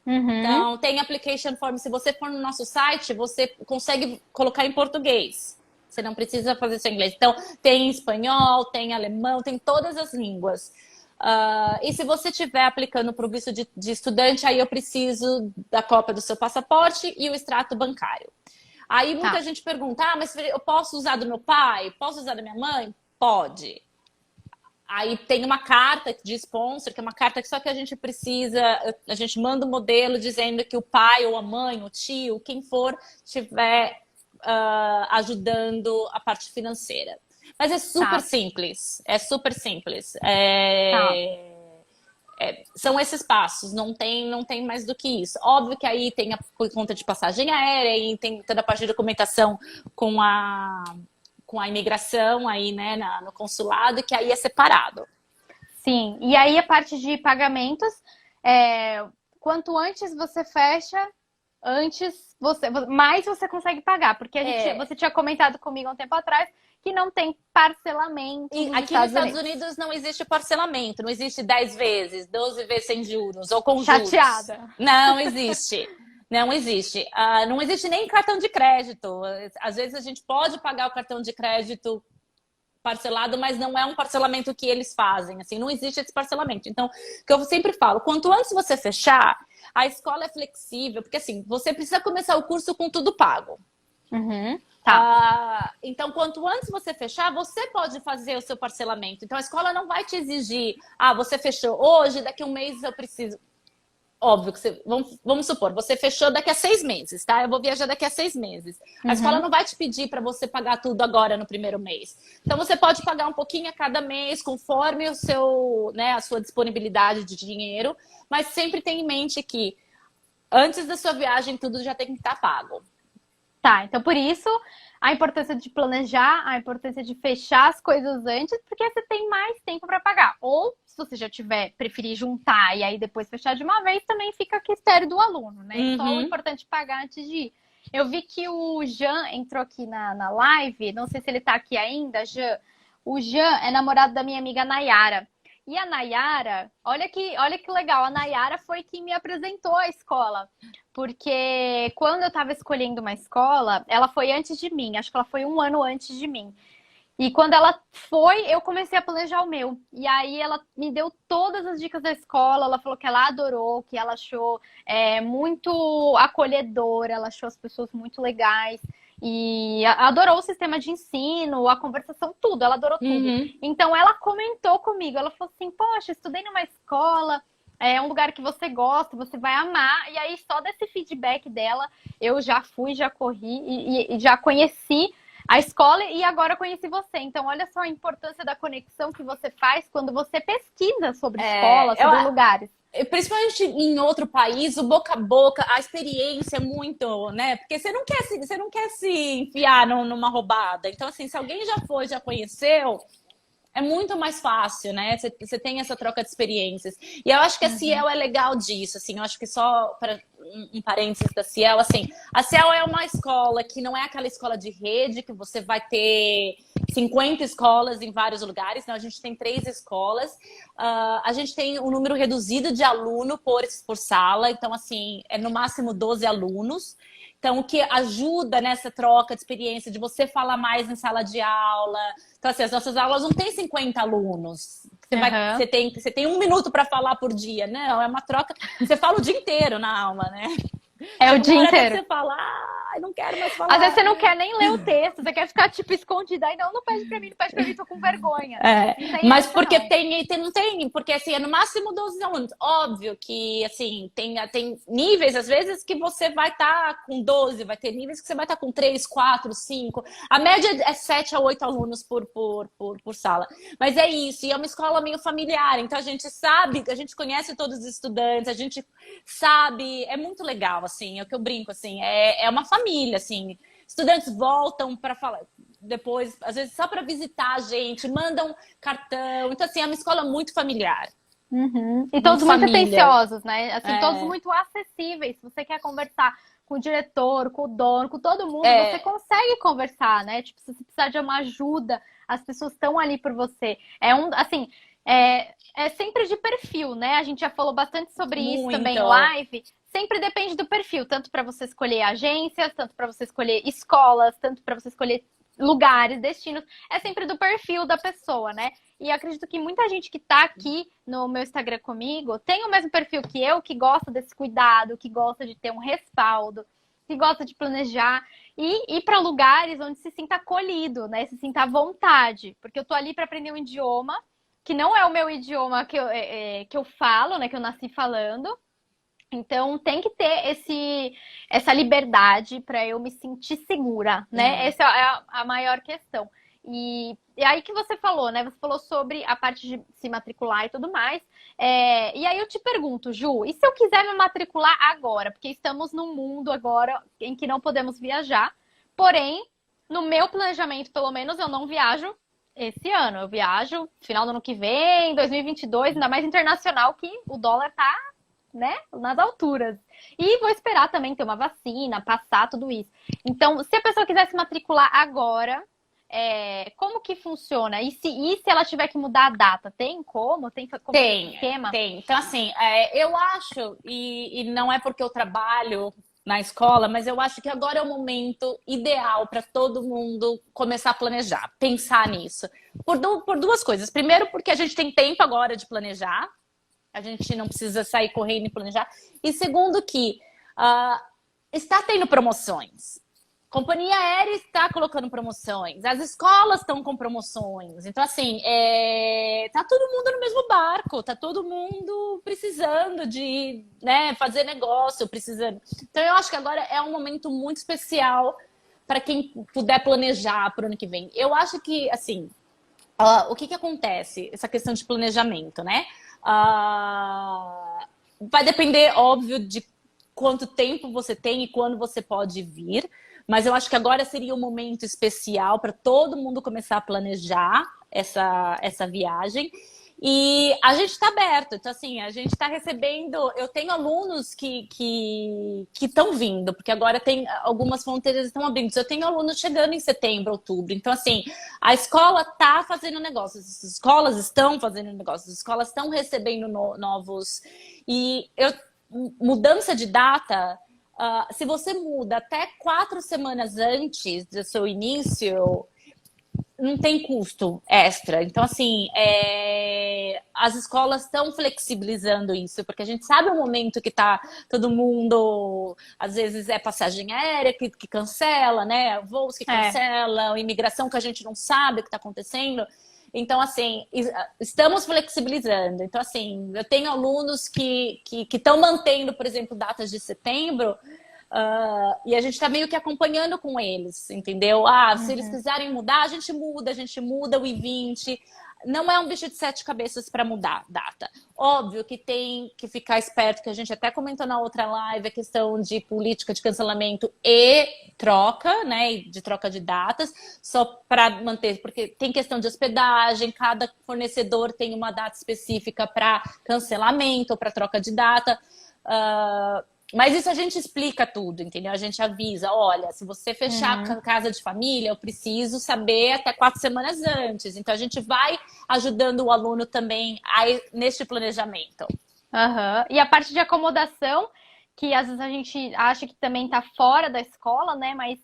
Então, tem application form. Se você for no nosso site, você consegue colocar em português. Você não precisa fazer isso em inglês. Então, tem espanhol, tem alemão, tem todas as línguas. E se você estiver aplicando para o visto de estudante, aí eu preciso da cópia do seu passaporte e o extrato bancário. Aí muita gente pergunta, mas eu posso usar do meu pai? Posso usar da minha mãe? Pode. Aí tem uma carta de sponsor, que é uma carta que só que a gente precisa, a gente manda um modelo dizendo que o pai ou a mãe, o tio, quem for, tiver ajudando a parte financeira. Mas é super simples. É super simples. São esses passos. Não tem mais do que isso. Óbvio que aí tem a conta de passagem aérea e tem toda a parte de documentação com a imigração aí, né, no consulado, que aí é separado. Sim. E aí a parte de pagamentos, quanto antes você fecha, mais você consegue pagar, porque você tinha comentado comigo há um tempo atrás que não tem parcelamento. E aqui nos Estados Unidos não existe parcelamento, não existe 10 vezes, 12 vezes sem juros ou com juros. Chateada. Não existe. Não existe. Não existe nem cartão de crédito. Às vezes a gente pode pagar o cartão de crédito parcelado, mas não é um parcelamento que eles fazem. Assim, não existe esse parcelamento. Então, o que eu sempre falo, quanto antes você fechar, a escola é flexível, porque assim, você precisa começar o curso com tudo pago. Uhum. Tá. Então, quanto antes você fechar, você pode fazer o seu parcelamento. Então, a escola não vai te exigir, você fechou hoje, daqui a um mês eu preciso. Óbvio que vamos supor, você fechou daqui a 6 meses, tá? Eu vou viajar daqui a 6 meses. A escola não vai te pedir para você pagar tudo agora no primeiro mês. Então você pode pagar um pouquinho a cada mês, conforme o seu, né, a sua disponibilidade de dinheiro, mas sempre tenha em mente que antes da sua viagem tudo já tem que estar pago. Tá, então por isso a importância de planejar, a importância de fechar as coisas antes, porque você tem mais tempo para pagar. Ou, se você já tiver, preferir juntar e aí depois fechar de uma vez, também fica a critério do aluno, né? Só o importante é pagar antes de ir. Eu vi que o Jean entrou aqui na live, não sei se ele tá aqui ainda, Jean. O Jean é namorado da minha amiga Nayara. E a Nayara, olha que legal, a Nayara foi quem me apresentou a escola. Porque quando eu estava escolhendo uma escola, ela foi antes de mim, acho que ela foi um ano antes de mim. E quando ela foi, eu comecei a planejar o meu. E aí ela me deu todas as dicas da escola, ela falou que ela adorou, que ela achou muito acolhedora, ela achou as pessoas muito legais. E adorou o sistema de ensino, a conversação, tudo, ela adorou tudo. Então ela comentou comigo, ela falou assim, poxa, estudei numa escola, é um lugar que você gosta, você vai amar. E aí só desse feedback dela, eu já fui, já corri e já conheci a escola e agora conheci você. Então olha só a importância da conexão que você faz quando você pesquisa sobre escola, sobre lugares. Principalmente em outro país, o boca a boca, a experiência é muito, né? Porque você não quer se enfiar numa roubada. Então, assim, se alguém já foi, já conheceu, é muito mais fácil, né? Você tem essa troca de experiências. E eu acho que a Ciel é legal disso, assim. Eu acho que só para um parênteses da Ciel, assim, a Ciel é uma escola que não é aquela escola de rede que você vai ter 50 escolas em vários lugares. Não, a gente tem 3 escolas. A gente tem um número reduzido de aluno por sala. Então, assim, é no máximo 12 alunos. Então, o que ajuda nessa troca de experiência, de você falar mais em sala de aula. Então, assim, as nossas aulas não tem 50 alunos. Você tem 1 minuto para falar por dia. Não, é uma troca. Você fala o dia inteiro na aula, né? É o dia inteiro. Você fala, não quero mais falar. Às vezes você não quer nem ler o texto, você quer ficar, tipo, escondida. Aí não pede pra mim, tô com vergonha. Mas porque porque assim, é no máximo 12 alunos. Óbvio que, assim, tem níveis, às vezes, que você vai estar com 12, vai ter níveis que você vai estar com 3, 4, 5. A média é 7 a 8 alunos por sala. Mas é isso, e é uma escola meio familiar, então a gente sabe, a gente conhece todos os estudantes, a gente sabe, é muito legal, assim, é o que eu brinco, assim, é uma família, assim. Estudantes voltam para falar depois, às vezes só para visitar a gente, mandam cartão. Então, assim, é uma escola muito familiar. E todos muito atenciosos, né? Assim, todos muito acessíveis. Se você quer conversar com o diretor, com o dono, com todo mundo, você consegue conversar, né? Tipo, se você precisar de uma ajuda, as pessoas estão ali por você. É sempre de perfil, né? A gente já falou bastante sobre isso também em live. Sempre depende do perfil, tanto para você escolher agências, tanto para você escolher escolas, tanto para você escolher lugares, destinos. É sempre do perfil da pessoa, né? E eu acredito que muita gente que tá aqui no meu Instagram comigo tem o mesmo perfil que eu, que gosta desse cuidado, que gosta de ter um respaldo, que gosta de planejar e ir para lugares onde se sinta acolhido, né? Se sinta à vontade. Porque eu tô ali para aprender um idioma que não é o meu idioma que eu falo, né? Que eu nasci falando. Então, tem que ter essa liberdade para eu me sentir segura, né? Essa é a maior questão. E aí que você falou, né? Você falou sobre a parte de se matricular e tudo mais. E aí eu te pergunto, Ju, e se eu quiser me matricular agora? Porque estamos num mundo agora em que não podemos viajar. Porém, no meu planejamento, pelo menos, eu não viajo esse ano. Eu viajo final do ano que vem, 2022, ainda mais internacional, que o dólar tá, né, nas alturas. E vou esperar também ter uma vacina, passar tudo isso. Então, se a pessoa quiser se matricular agora, como que funciona? E se ela tiver que mudar a data? Tem como? Tem esquema? Tem. Então, assim, eu acho, e não é porque eu trabalho na escola, mas eu acho que agora é o momento ideal para todo mundo começar a planejar, pensar nisso. Por 2 coisas. Primeiro, porque a gente tem tempo agora de planejar. a gente não precisa sair correndo e planejar. E segundo que está tendo promoções. Companhia aérea está colocando promoções, as escolas estão com promoções. Então, assim, tá todo mundo no mesmo barco, tá todo mundo precisando de, né, fazer negócio, precisando. Então, eu acho que agora é um momento muito especial para quem puder planejar para o ano que vem. Eu acho que, assim, o que acontece? Essa questão de planejamento, né? Vai depender, óbvio, de quanto tempo você tem e quando você pode vir. Mas eu acho que agora seria um momento especial para todo mundo começar a planejar essa viagem. E a gente está aberto. Então, assim, a gente está recebendo... Eu tenho alunos que estão vindo, porque agora tem algumas fronteiras que estão abrindo. Eu tenho alunos chegando em setembro, outubro. Então, assim, a escola está fazendo negócios. As escolas estão fazendo negócios. As escolas estão recebendo novos... E mudança de data... se você muda até 4 semanas antes do seu início, não tem custo extra. Então, assim, as escolas estão flexibilizando isso, porque a gente sabe o momento que tá todo mundo, às vezes é passagem aérea que cancela, né? Voos que cancelam, imigração que a gente não sabe o que está acontecendo. Então, assim, estamos flexibilizando. Então, assim, eu tenho alunos que estão mantendo, por exemplo, datas de setembro, e a gente está meio que acompanhando com eles, entendeu? Se eles quiserem mudar, a gente muda o I-20. Não é um bicho de 7 cabeças para mudar data. Óbvio que tem que ficar esperto, que a gente até comentou na outra live, a questão de política de cancelamento e troca, né? De troca de datas, só para manter, porque tem questão de hospedagem, cada fornecedor tem uma data específica para cancelamento ou para troca de data. Mas isso a gente explica tudo, entendeu? A gente avisa, olha, se você fechar a casa de família, eu preciso saber até 4 semanas antes. Então, a gente vai ajudando o aluno também neste planejamento. E a parte de acomodação, que às vezes a gente acha que também está fora da escola, né? Mas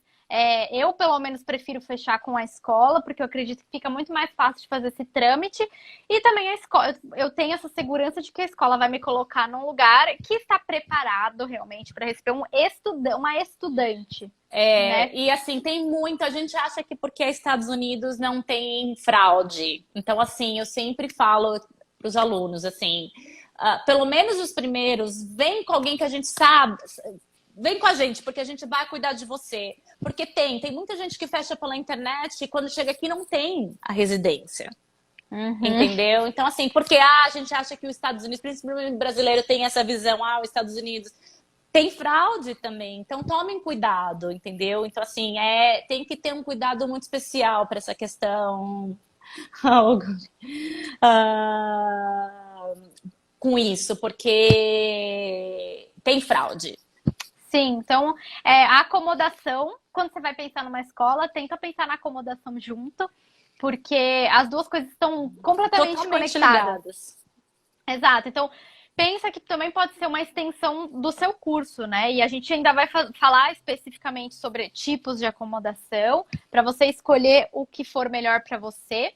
eu, pelo menos, prefiro fechar com a escola, porque eu acredito que fica muito mais fácil de fazer esse trâmite. E também a escola, eu tenho essa segurança de que a escola vai me colocar num lugar que está preparado realmente para receber uma estudante. Né? E assim, tem muito. A gente acha que porque é Estados Unidos não tem fraude. Então, assim, eu sempre falo para os alunos, assim, pelo menos os primeiros, vem com alguém que a gente sabe. Vem com a gente, porque a gente vai cuidar de você. Porque tem muita gente que fecha pela internet e quando chega aqui não tem a residência. Entendeu? Então, assim, porque a gente acha que os Estados Unidos, principalmente o brasileiro, tem essa visão, os Estados Unidos tem fraude também. Então, tomem cuidado, entendeu? Então, assim, tem que ter um cuidado muito especial para essa questão com isso, porque tem fraude. Sim, então a acomodação, quando você vai pensar numa escola, tenta pensar na acomodação junto, porque as duas coisas estão completamente Totalmente conectadas. Ligadas. Exato, então pensa que também pode ser uma extensão do seu curso, né? E a gente ainda vai falar especificamente sobre tipos de acomodação, para você escolher o que for melhor para você.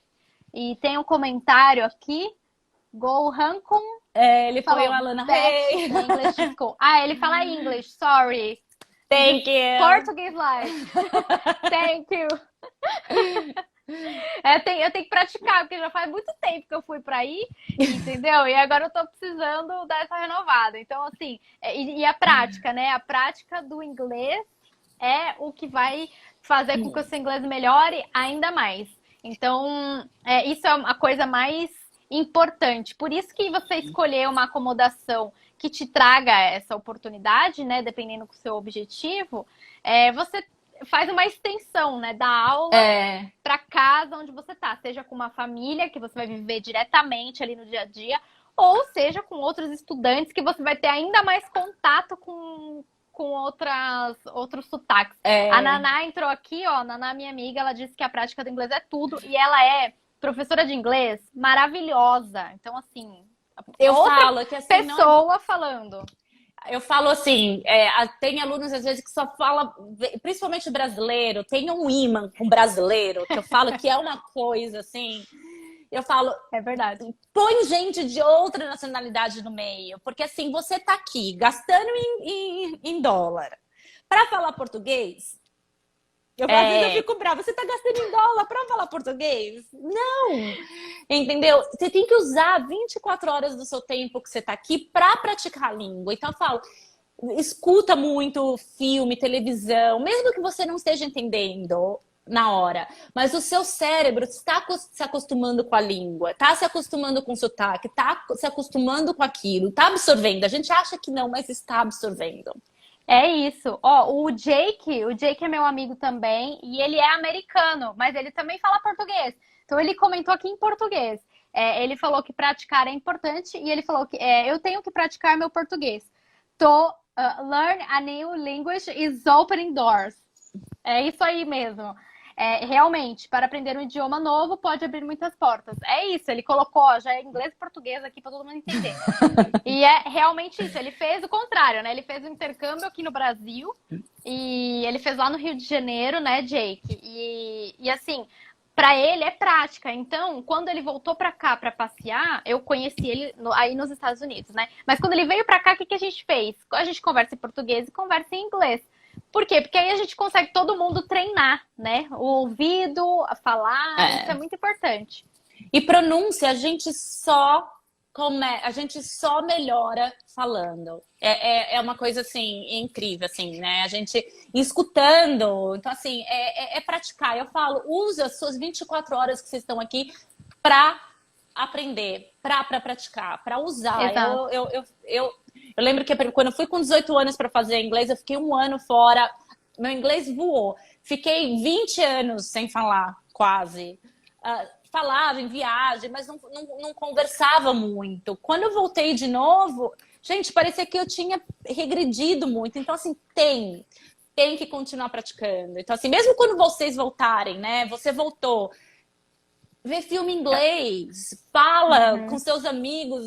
E tem um comentário aqui, Go Hancom. Ele falou, Alana, hey. English School. Ele fala English, sorry. Thank you. Português live. Thank you. Eu tenho que praticar, porque já faz muito tempo que eu fui para aí, entendeu? E agora eu tô precisando dar essa renovada. Então, assim, e a prática, né? A prática do inglês é o que vai fazer com que o seu inglês melhore ainda mais. Então, isso é a coisa mais importante. Por isso que você escolher uma acomodação que te traga essa oportunidade, né? Dependendo do seu objetivo, você faz uma extensão, né, da aula para casa onde você tá, seja com uma família que você vai viver diretamente ali no dia a dia, ou seja com outros estudantes que você vai ter ainda mais contato com outros sotaques. A Naná entrou aqui, ó, Naná, minha amiga, ela disse que a prática do inglês é tudo e ela é professora de inglês maravilhosa. Então, assim, eu falo que assim, pessoa falando. Eu falo assim, tem alunos às vezes que só fala, principalmente brasileiro, tem um imã com brasileiro, que eu falo que é uma coisa assim. Eu falo, É verdade. põe gente de outra nacionalidade no meio, porque assim, você tá aqui gastando em dólar para falar português. Às vezes eu É, fico brava, você tá gastando em dólar para falar português? Não! Entendeu? Você tem que usar 24 horas do seu tempo que você tá aqui para praticar a língua. Então eu falo, escuta muito filme, televisão, mesmo que você não esteja entendendo na hora, mas o seu cérebro está se acostumando com a língua, está se acostumando com o sotaque, está se acostumando com aquilo, está absorvendo. A gente acha que não, mas está absorvendo. é isso. Ó, o Jake é meu amigo também e ele é americano, mas ele também fala português. Então ele comentou aqui em português. Ele falou que praticar é importante e ele falou que eu tenho que praticar meu português. Learn a new language is opening doors. É isso aí mesmo. Realmente, para aprender um idioma novo pode abrir muitas portas. É isso, ele colocou, ó, já é inglês e português aqui para todo mundo entender. E é realmente isso, ele fez o contrário, né? Ele fez um intercâmbio aqui no Brasil e ele fez lá no Rio de Janeiro, né, Jake? E assim, para ele é prática. Então, quando ele voltou para cá para passear, eu conheci ele aí nos Estados Unidos, né? Mas quando ele veio para cá, o que a gente fez? A gente conversa em português e conversa em inglês. Por quê? Porque aí a gente consegue todo mundo treinar, né? O ouvido, a falar, isso é muito importante. E pronúncia, a gente só melhora falando. É uma coisa assim incrível, assim, né? A gente escutando. Então, assim, é praticar. Eu falo, use as suas 24 horas que vocês estão aqui para aprender, para praticar, para usar. Exato. Eu lembro que quando eu fui com 18 anos para fazer inglês, eu fiquei um ano fora. Meu inglês voou. Fiquei 20 anos sem falar, quase. Falava em viagem, mas não conversava muito. Quando eu voltei de novo, gente, parecia que eu tinha regredido muito. Então, assim, tem que continuar praticando. Então, assim, mesmo quando vocês voltarem, né? Você voltou, vê filme em inglês, fala com seus amigos,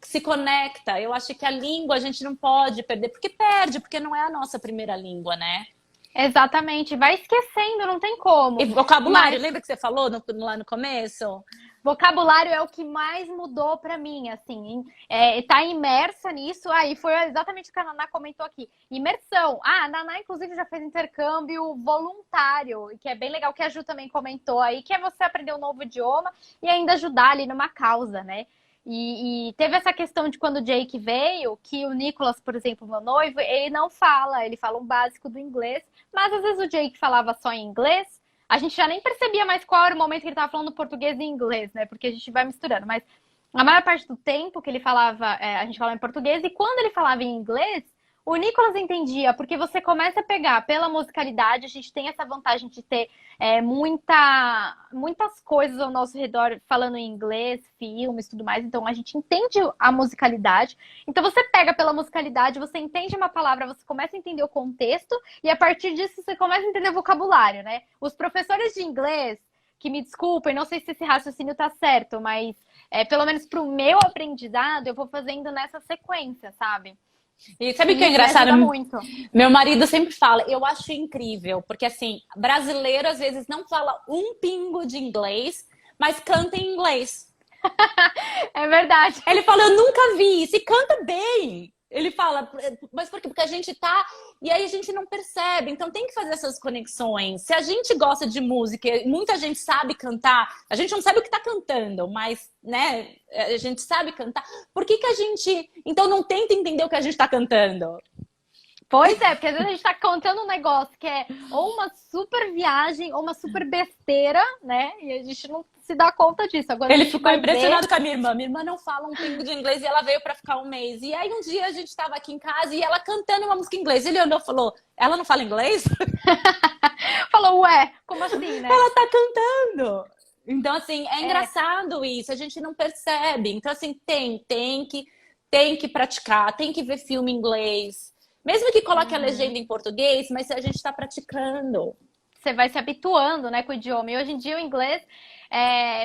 se conecta. Eu acho que a língua a gente não pode perder, porque não é a nossa primeira língua, né? Exatamente. Vai esquecendo, não tem como. E vocabulário, Mas lembra que você falou lá no começo? vocabulário é o que mais mudou pra mim, assim. Tá imersa nisso. Aí foi exatamente o que a Naná comentou aqui. Imersão. A Naná, inclusive, já fez intercâmbio voluntário, que é bem legal, que a Ju também comentou aí, que é você aprender um novo idioma e ainda ajudar ali numa causa, né? E teve essa questão de quando o Jake veio, que o Nicolas, por exemplo, meu noivo, ele não fala, ele fala um básico do inglês, mas às vezes o Jake falava só em inglês, a gente já nem percebia mais qual era o momento que ele estava falando português e inglês, né? Porque a gente vai misturando, mas a maior parte do tempo que ele falava, a gente falava em português, e quando ele falava em inglês, o Nicolas entendia, porque você começa a pegar pela musicalidade, a gente tem essa vantagem de ter muitas coisas ao nosso redor falando em inglês, filmes, tudo mais, então a gente entende a musicalidade. Então você pega pela musicalidade, você entende uma palavra, você começa a entender o contexto, e a partir disso você começa a entender o vocabulário, né? Os professores de inglês, que me desculpem, não sei se esse raciocínio tá certo, mas pelo menos pro meu aprendizado, eu vou fazendo nessa sequência, sabe? E sabe o que é Isso engraçado? ajuda muito. Meu marido sempre fala, eu acho incrível, porque assim, brasileiro às vezes não fala um pingo de inglês, mas canta em inglês. É verdade. Ele fala, eu nunca vi isso, e canta bem. Ele fala, mas por quê? Porque a gente tá... E aí a gente não percebe. Então tem que fazer essas conexões. Se a gente gosta de música, muita gente sabe cantar, a gente não sabe o que tá cantando, mas, né, a gente sabe cantar. Por que a gente, então, não tenta entender o que a gente tá cantando? Pois é, porque às vezes a gente tá contando um negócio que é ou uma super viagem ou uma super besteira, né? E a gente não se dá conta disso. Agora Ele a gente ficou vai impressionado ver... com a minha irmã. Minha irmã não fala um pingo de inglês e ela veio pra ficar um mês. E aí um dia a gente tava aqui em casa e ela cantando uma música em inglês. Ele olhou e falou, ela não fala inglês? Falou, ué, como assim, né? Ela tá cantando. Então, assim, é engraçado isso. A gente não percebe. Então, assim, tem que praticar. Tem que ver filme em inglês. Mesmo que coloque a legenda em português, mas a gente tá praticando. Você vai se habituando, né, com o idioma. E hoje em dia o inglês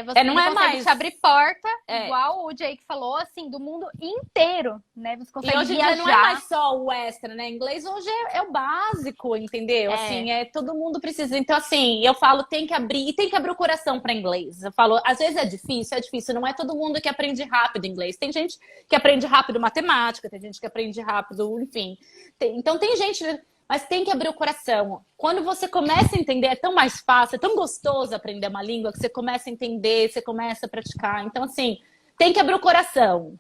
Você não consegue mais. te abrir porta, É. igual o Jake falou, assim, do mundo inteiro, né? Você E consegue hoje em viajar. dia não é mais só o extra, né? Inglês hoje é o básico, entendeu? Assim, todo mundo precisa. Então, assim, eu falo, tem que abrir, e tem que abrir o coração para inglês. Eu falo, às vezes é difícil, não é todo mundo que aprende rápido inglês. Tem gente que aprende rápido matemática, tem gente que aprende rápido, enfim. Então tem gente, mas tem que abrir o coração. Quando você começa a entender, é tão mais fácil, é tão gostoso aprender uma língua que você começa a entender, você começa a praticar. Então, assim, tem que abrir o coração.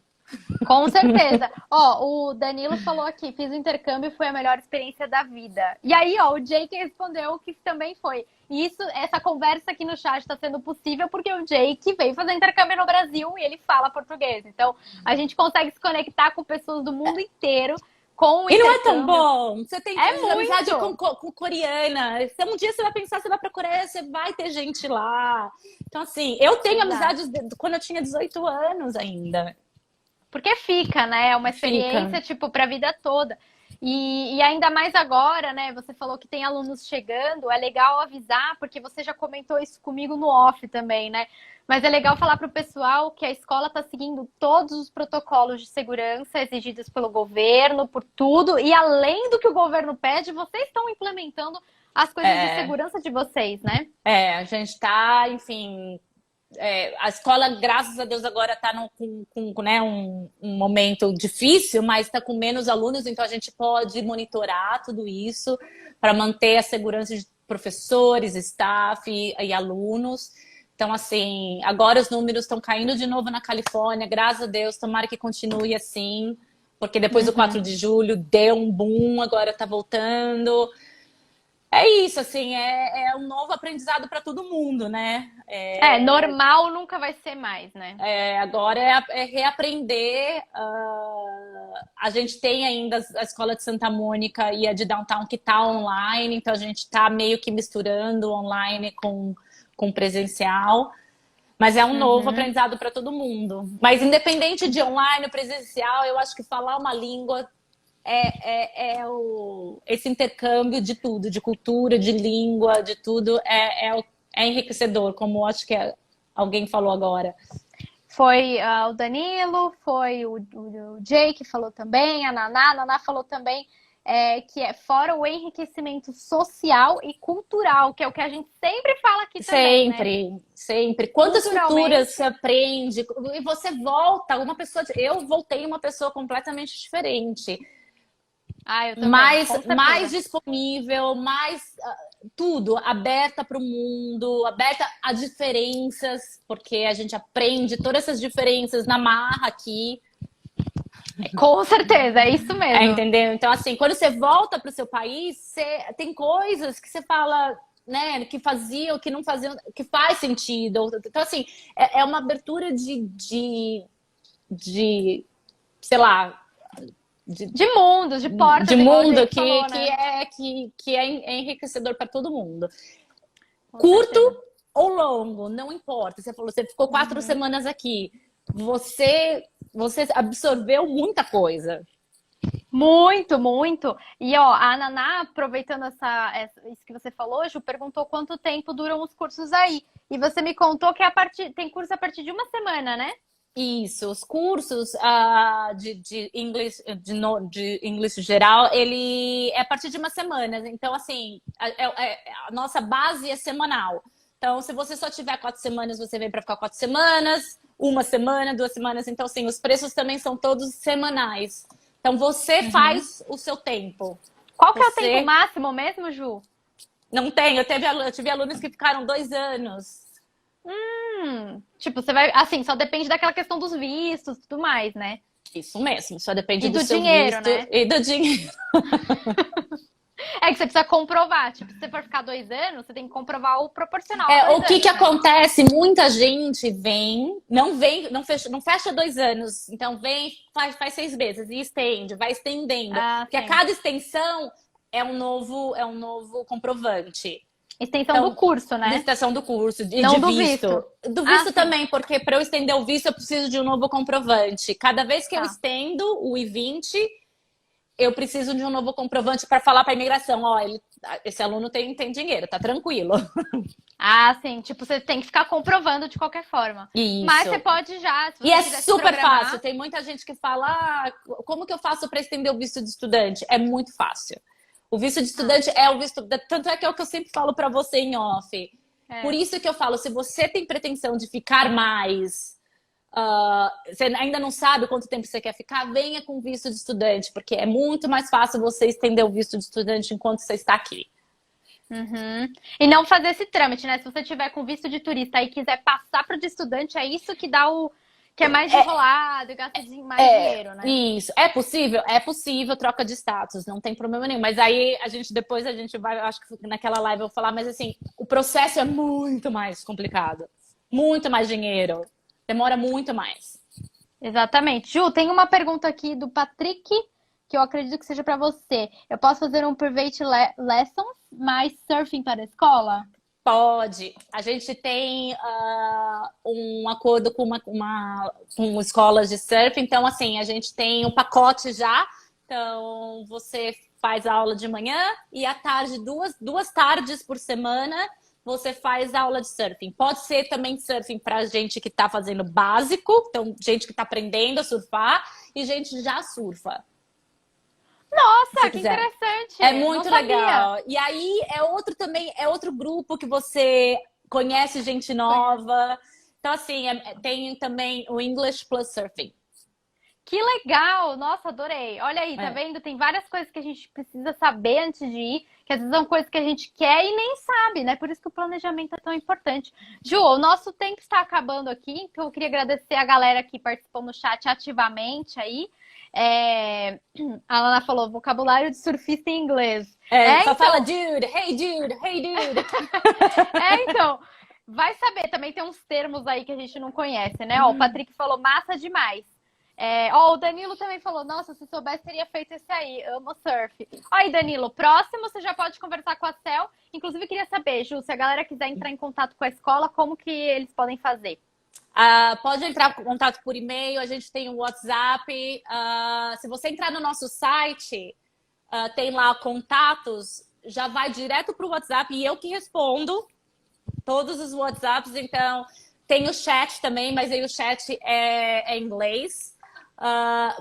Com certeza. Ó, o Danilo falou aqui, fiz o intercâmbio e foi a melhor experiência da vida. E aí, ó, o Jake respondeu que também foi. E essa conversa aqui no chat está sendo possível porque o Jake veio fazer intercâmbio no Brasil e ele fala português. Então, a gente consegue se conectar com pessoas do mundo inteiro com o E não é intercâmbio. tão bom. Você tem amizade muito. com coreana. Um dia você vai pensar, você vai pra Coreia, você vai ter gente lá. Então, assim, eu tenho amizades quando eu tinha 18 anos ainda. Porque fica, né? É uma experiência, tipo, para a vida toda. E ainda mais agora, né? Você falou que tem alunos chegando, é legal avisar, porque você já comentou isso comigo no off também, né? Mas é legal falar para o pessoal que a escola está seguindo todos os protocolos de segurança exigidos pelo governo, por tudo, e além do que o governo pede, vocês estão implementando as coisas de segurança de vocês, né? A gente tá, enfim. A escola, graças a Deus, agora está com né, um momento difícil, mas está com menos alunos, então a gente pode monitorar tudo isso para manter a segurança de professores, staff e alunos. Então, assim, agora os números estão caindo de novo na Califórnia, graças a Deus, tomara que continue assim, porque depois do 4 de julho deu um boom, agora está voltando. É isso, assim, é um novo aprendizado para todo mundo, né? Normal nunca vai ser mais, né? Agora é reaprender. A gente tem ainda a escola de Santa Mônica e a de Downtown que tá online, então a gente tá meio que misturando online com presencial. Mas é um novo aprendizado para todo mundo. Mas independente de online ou presencial, eu acho que falar uma língua esse intercâmbio de tudo, de cultura, de língua, de tudo, é enriquecedor, como acho que alguém falou agora. Foi o Danilo, foi o Jake falou também, a Naná falou também, que é fora o enriquecimento social e cultural, que é o que a gente sempre fala aqui também, né? Sempre. Quantas culturas você aprende e você volta, eu voltei uma pessoa completamente diferente. Eu também, mais disponível, mais tudo, aberta para o mundo, aberta a diferenças, porque a gente aprende todas essas diferenças na marra aqui. Com certeza, é isso mesmo. Entendeu? Então, assim, quando você volta para o seu país, tem coisas que você fala, né, que faziam, que não faziam, que faz sentido. Então, assim, é uma abertura de sei lá, de mundo, de porta, de mundo que é enriquecedor para todo mundo. Curto ou longo, não importa. Você falou, você ficou 4 semanas aqui. Você absorveu muita coisa. Muito, muito. E ó, a Naná, aproveitando isso que você falou, Ju, perguntou quanto tempo duram os cursos aí. E você me contou que tem curso a partir de 1 semana, né? Isso, os cursos de inglês de inglês geral, ele é a partir de 1 semana. Então, assim, a nossa base é semanal. Então, se você só tiver 4 semanas, você vem para ficar 4 semanas, 1 semana, 2 semanas. Então, assim, os preços também são todos semanais. Então, você faz o seu tempo. Qual que é o tempo máximo mesmo, Ju? Não tem. Eu tive alunos que ficaram 2 anos. Tipo, você vai, assim, só depende daquela questão dos vistos e tudo mais, né? Isso mesmo, só depende do seu dinheiro, visto né? E do dinheiro. É que você precisa comprovar. Tipo, se você for ficar 2 anos, você tem que comprovar o proporcional. O que acontece? Muita gente não fecha 2 anos. Então vem, faz 6 meses e estende, vai estendendo. Porque a cada extensão é um novo comprovante. Extensão do curso, né? Extensão do curso, não de do visto. Do visto também, porque para eu estender o visto eu preciso de um novo comprovante. Cada vez que eu estendo o I-20, eu preciso de um novo comprovante para falar para a imigração, ó, esse aluno tem dinheiro, tá tranquilo. Ah, sim. Tipo, você tem que ficar comprovando de qualquer forma. Isso. Mas você pode já, se você E é quiser se super programar. fácil. Tem muita gente que fala, como que eu faço para estender o visto de estudante? É muito fácil. O visto de estudante é o visto... Tanto é que é o que eu sempre falo para você em off. Por isso que eu falo, se você tem pretensão de ficar mais... você ainda não sabe quanto tempo você quer ficar, venha com visto de estudante, porque é muito mais fácil você estender o visto de estudante enquanto você está aqui. Uhum. E não fazer esse trâmite, né? Se você tiver com visto de turista e quiser passar para de estudante, é isso que dá o que é mais enrolado e gasta mais dinheiro, né? Isso. É possível? É possível troca de status, não tem problema nenhum. Mas aí depois a gente vai, acho que naquela live eu vou falar, mas assim, o processo é muito mais complicado. Muito mais dinheiro. Demora muito mais. Exatamente. Ju, tem uma pergunta aqui do Patrick, que eu acredito que seja para você. Eu posso fazer um private lessons mais surfing para a escola? Pode. A gente tem um acordo com com escolas de surf. Então, assim, a gente tem um pacote já. Então, você faz a aula de manhã e à tarde, duas tardes por semana, você faz aula de surfing. Pode ser também surfing para gente que está fazendo básico, então gente que está aprendendo a surfar e gente já surfa. Nossa, que interessante! É muito legal. E aí é outro grupo que você conhece gente nova. Então, assim, tem também o English Plus Surfing. Que legal! Nossa, adorei. Olha aí, tá vendo? Tem várias coisas que a gente precisa saber antes de ir, que às vezes são coisas que a gente quer e nem sabe, né? Por isso que o planejamento é tão importante. Ju, o nosso tempo está acabando aqui, então eu queria agradecer a galera que participou no chat ativamente aí. A Lana falou vocabulário de surfista em inglês. Só então... fala dude, hey dude, hey dude. Então, vai saber, também tem uns termos aí que a gente não conhece, né? Ó, o Patrick falou massa demais. O Danilo também falou, nossa, se soubesse teria feito esse aí, amo surf. Aí, Danilo, próximo você já pode conversar com a Cel. Inclusive, queria saber, Ju, se a galera quiser entrar em contato com a escola, como que eles podem fazer? Pode entrar em contato por e-mail, a gente tem o WhatsApp. Se você entrar no nosso site, tem lá contatos, já vai direto para o WhatsApp e eu que respondo todos os WhatsApps. Então, tem o chat também, mas aí o chat é em inglês.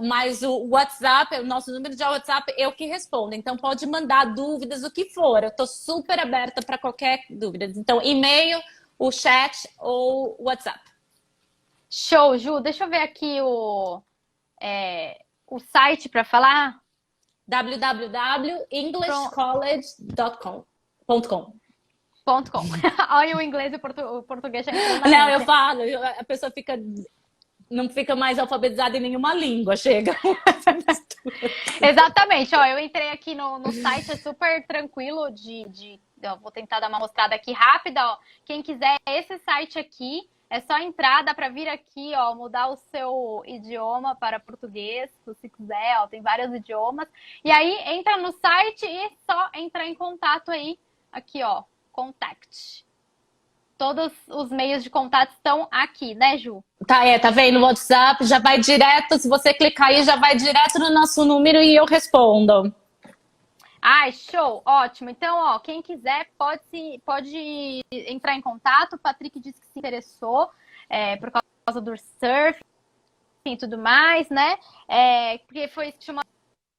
Mas o WhatsApp, o nosso número de WhatsApp, eu que respondo. Então, pode mandar dúvidas, o que for. Eu estou super aberta para qualquer dúvida. Então, e-mail, o chat ou o WhatsApp. Show, Ju. Deixa eu ver aqui o site para falar. www.englishcollege.com. Olha o inglês e o português já entrou na Não, mente. eu falo, a pessoa não fica mais alfabetizada em nenhuma língua, chega. Exatamente, ó, eu entrei aqui no site, é super tranquilo eu vou tentar dar uma mostrada aqui rápida, ó. Quem quiser esse site aqui, é só entrar, dá para vir aqui, ó, mudar o seu idioma para português, se você quiser, ó, tem vários idiomas. E aí, entra no site e só entrar em contato aí, aqui, ó, contact. Todos os meios de contato estão aqui, né, Ju? Tá vendo? O WhatsApp já vai direto, se você clicar aí, já vai direto no nosso número e eu respondo. Ai, show! Ótimo. Então, ó, quem quiser pode entrar em contato. O Patrick disse que se interessou por causa do surf e tudo mais, né? Porque foi isso que chamou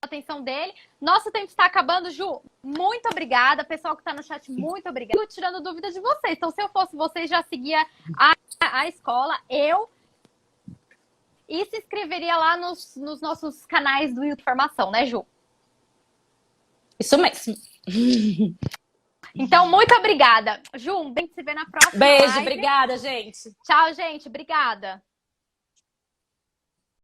a atenção dele. Nosso tempo está acabando, Ju. Muito obrigada. Pessoal que está no chat, muito obrigada. Estou tirando dúvidas de vocês. Então, se eu fosse vocês, já seguia a escola. E se inscreveria lá nos nossos canais do YouTube Formação, né, Ju? Isso mesmo. Então, muito obrigada. Ju, um beijo, se vê na próxima Beijo, live. obrigada, gente. Tchau, gente. Obrigada.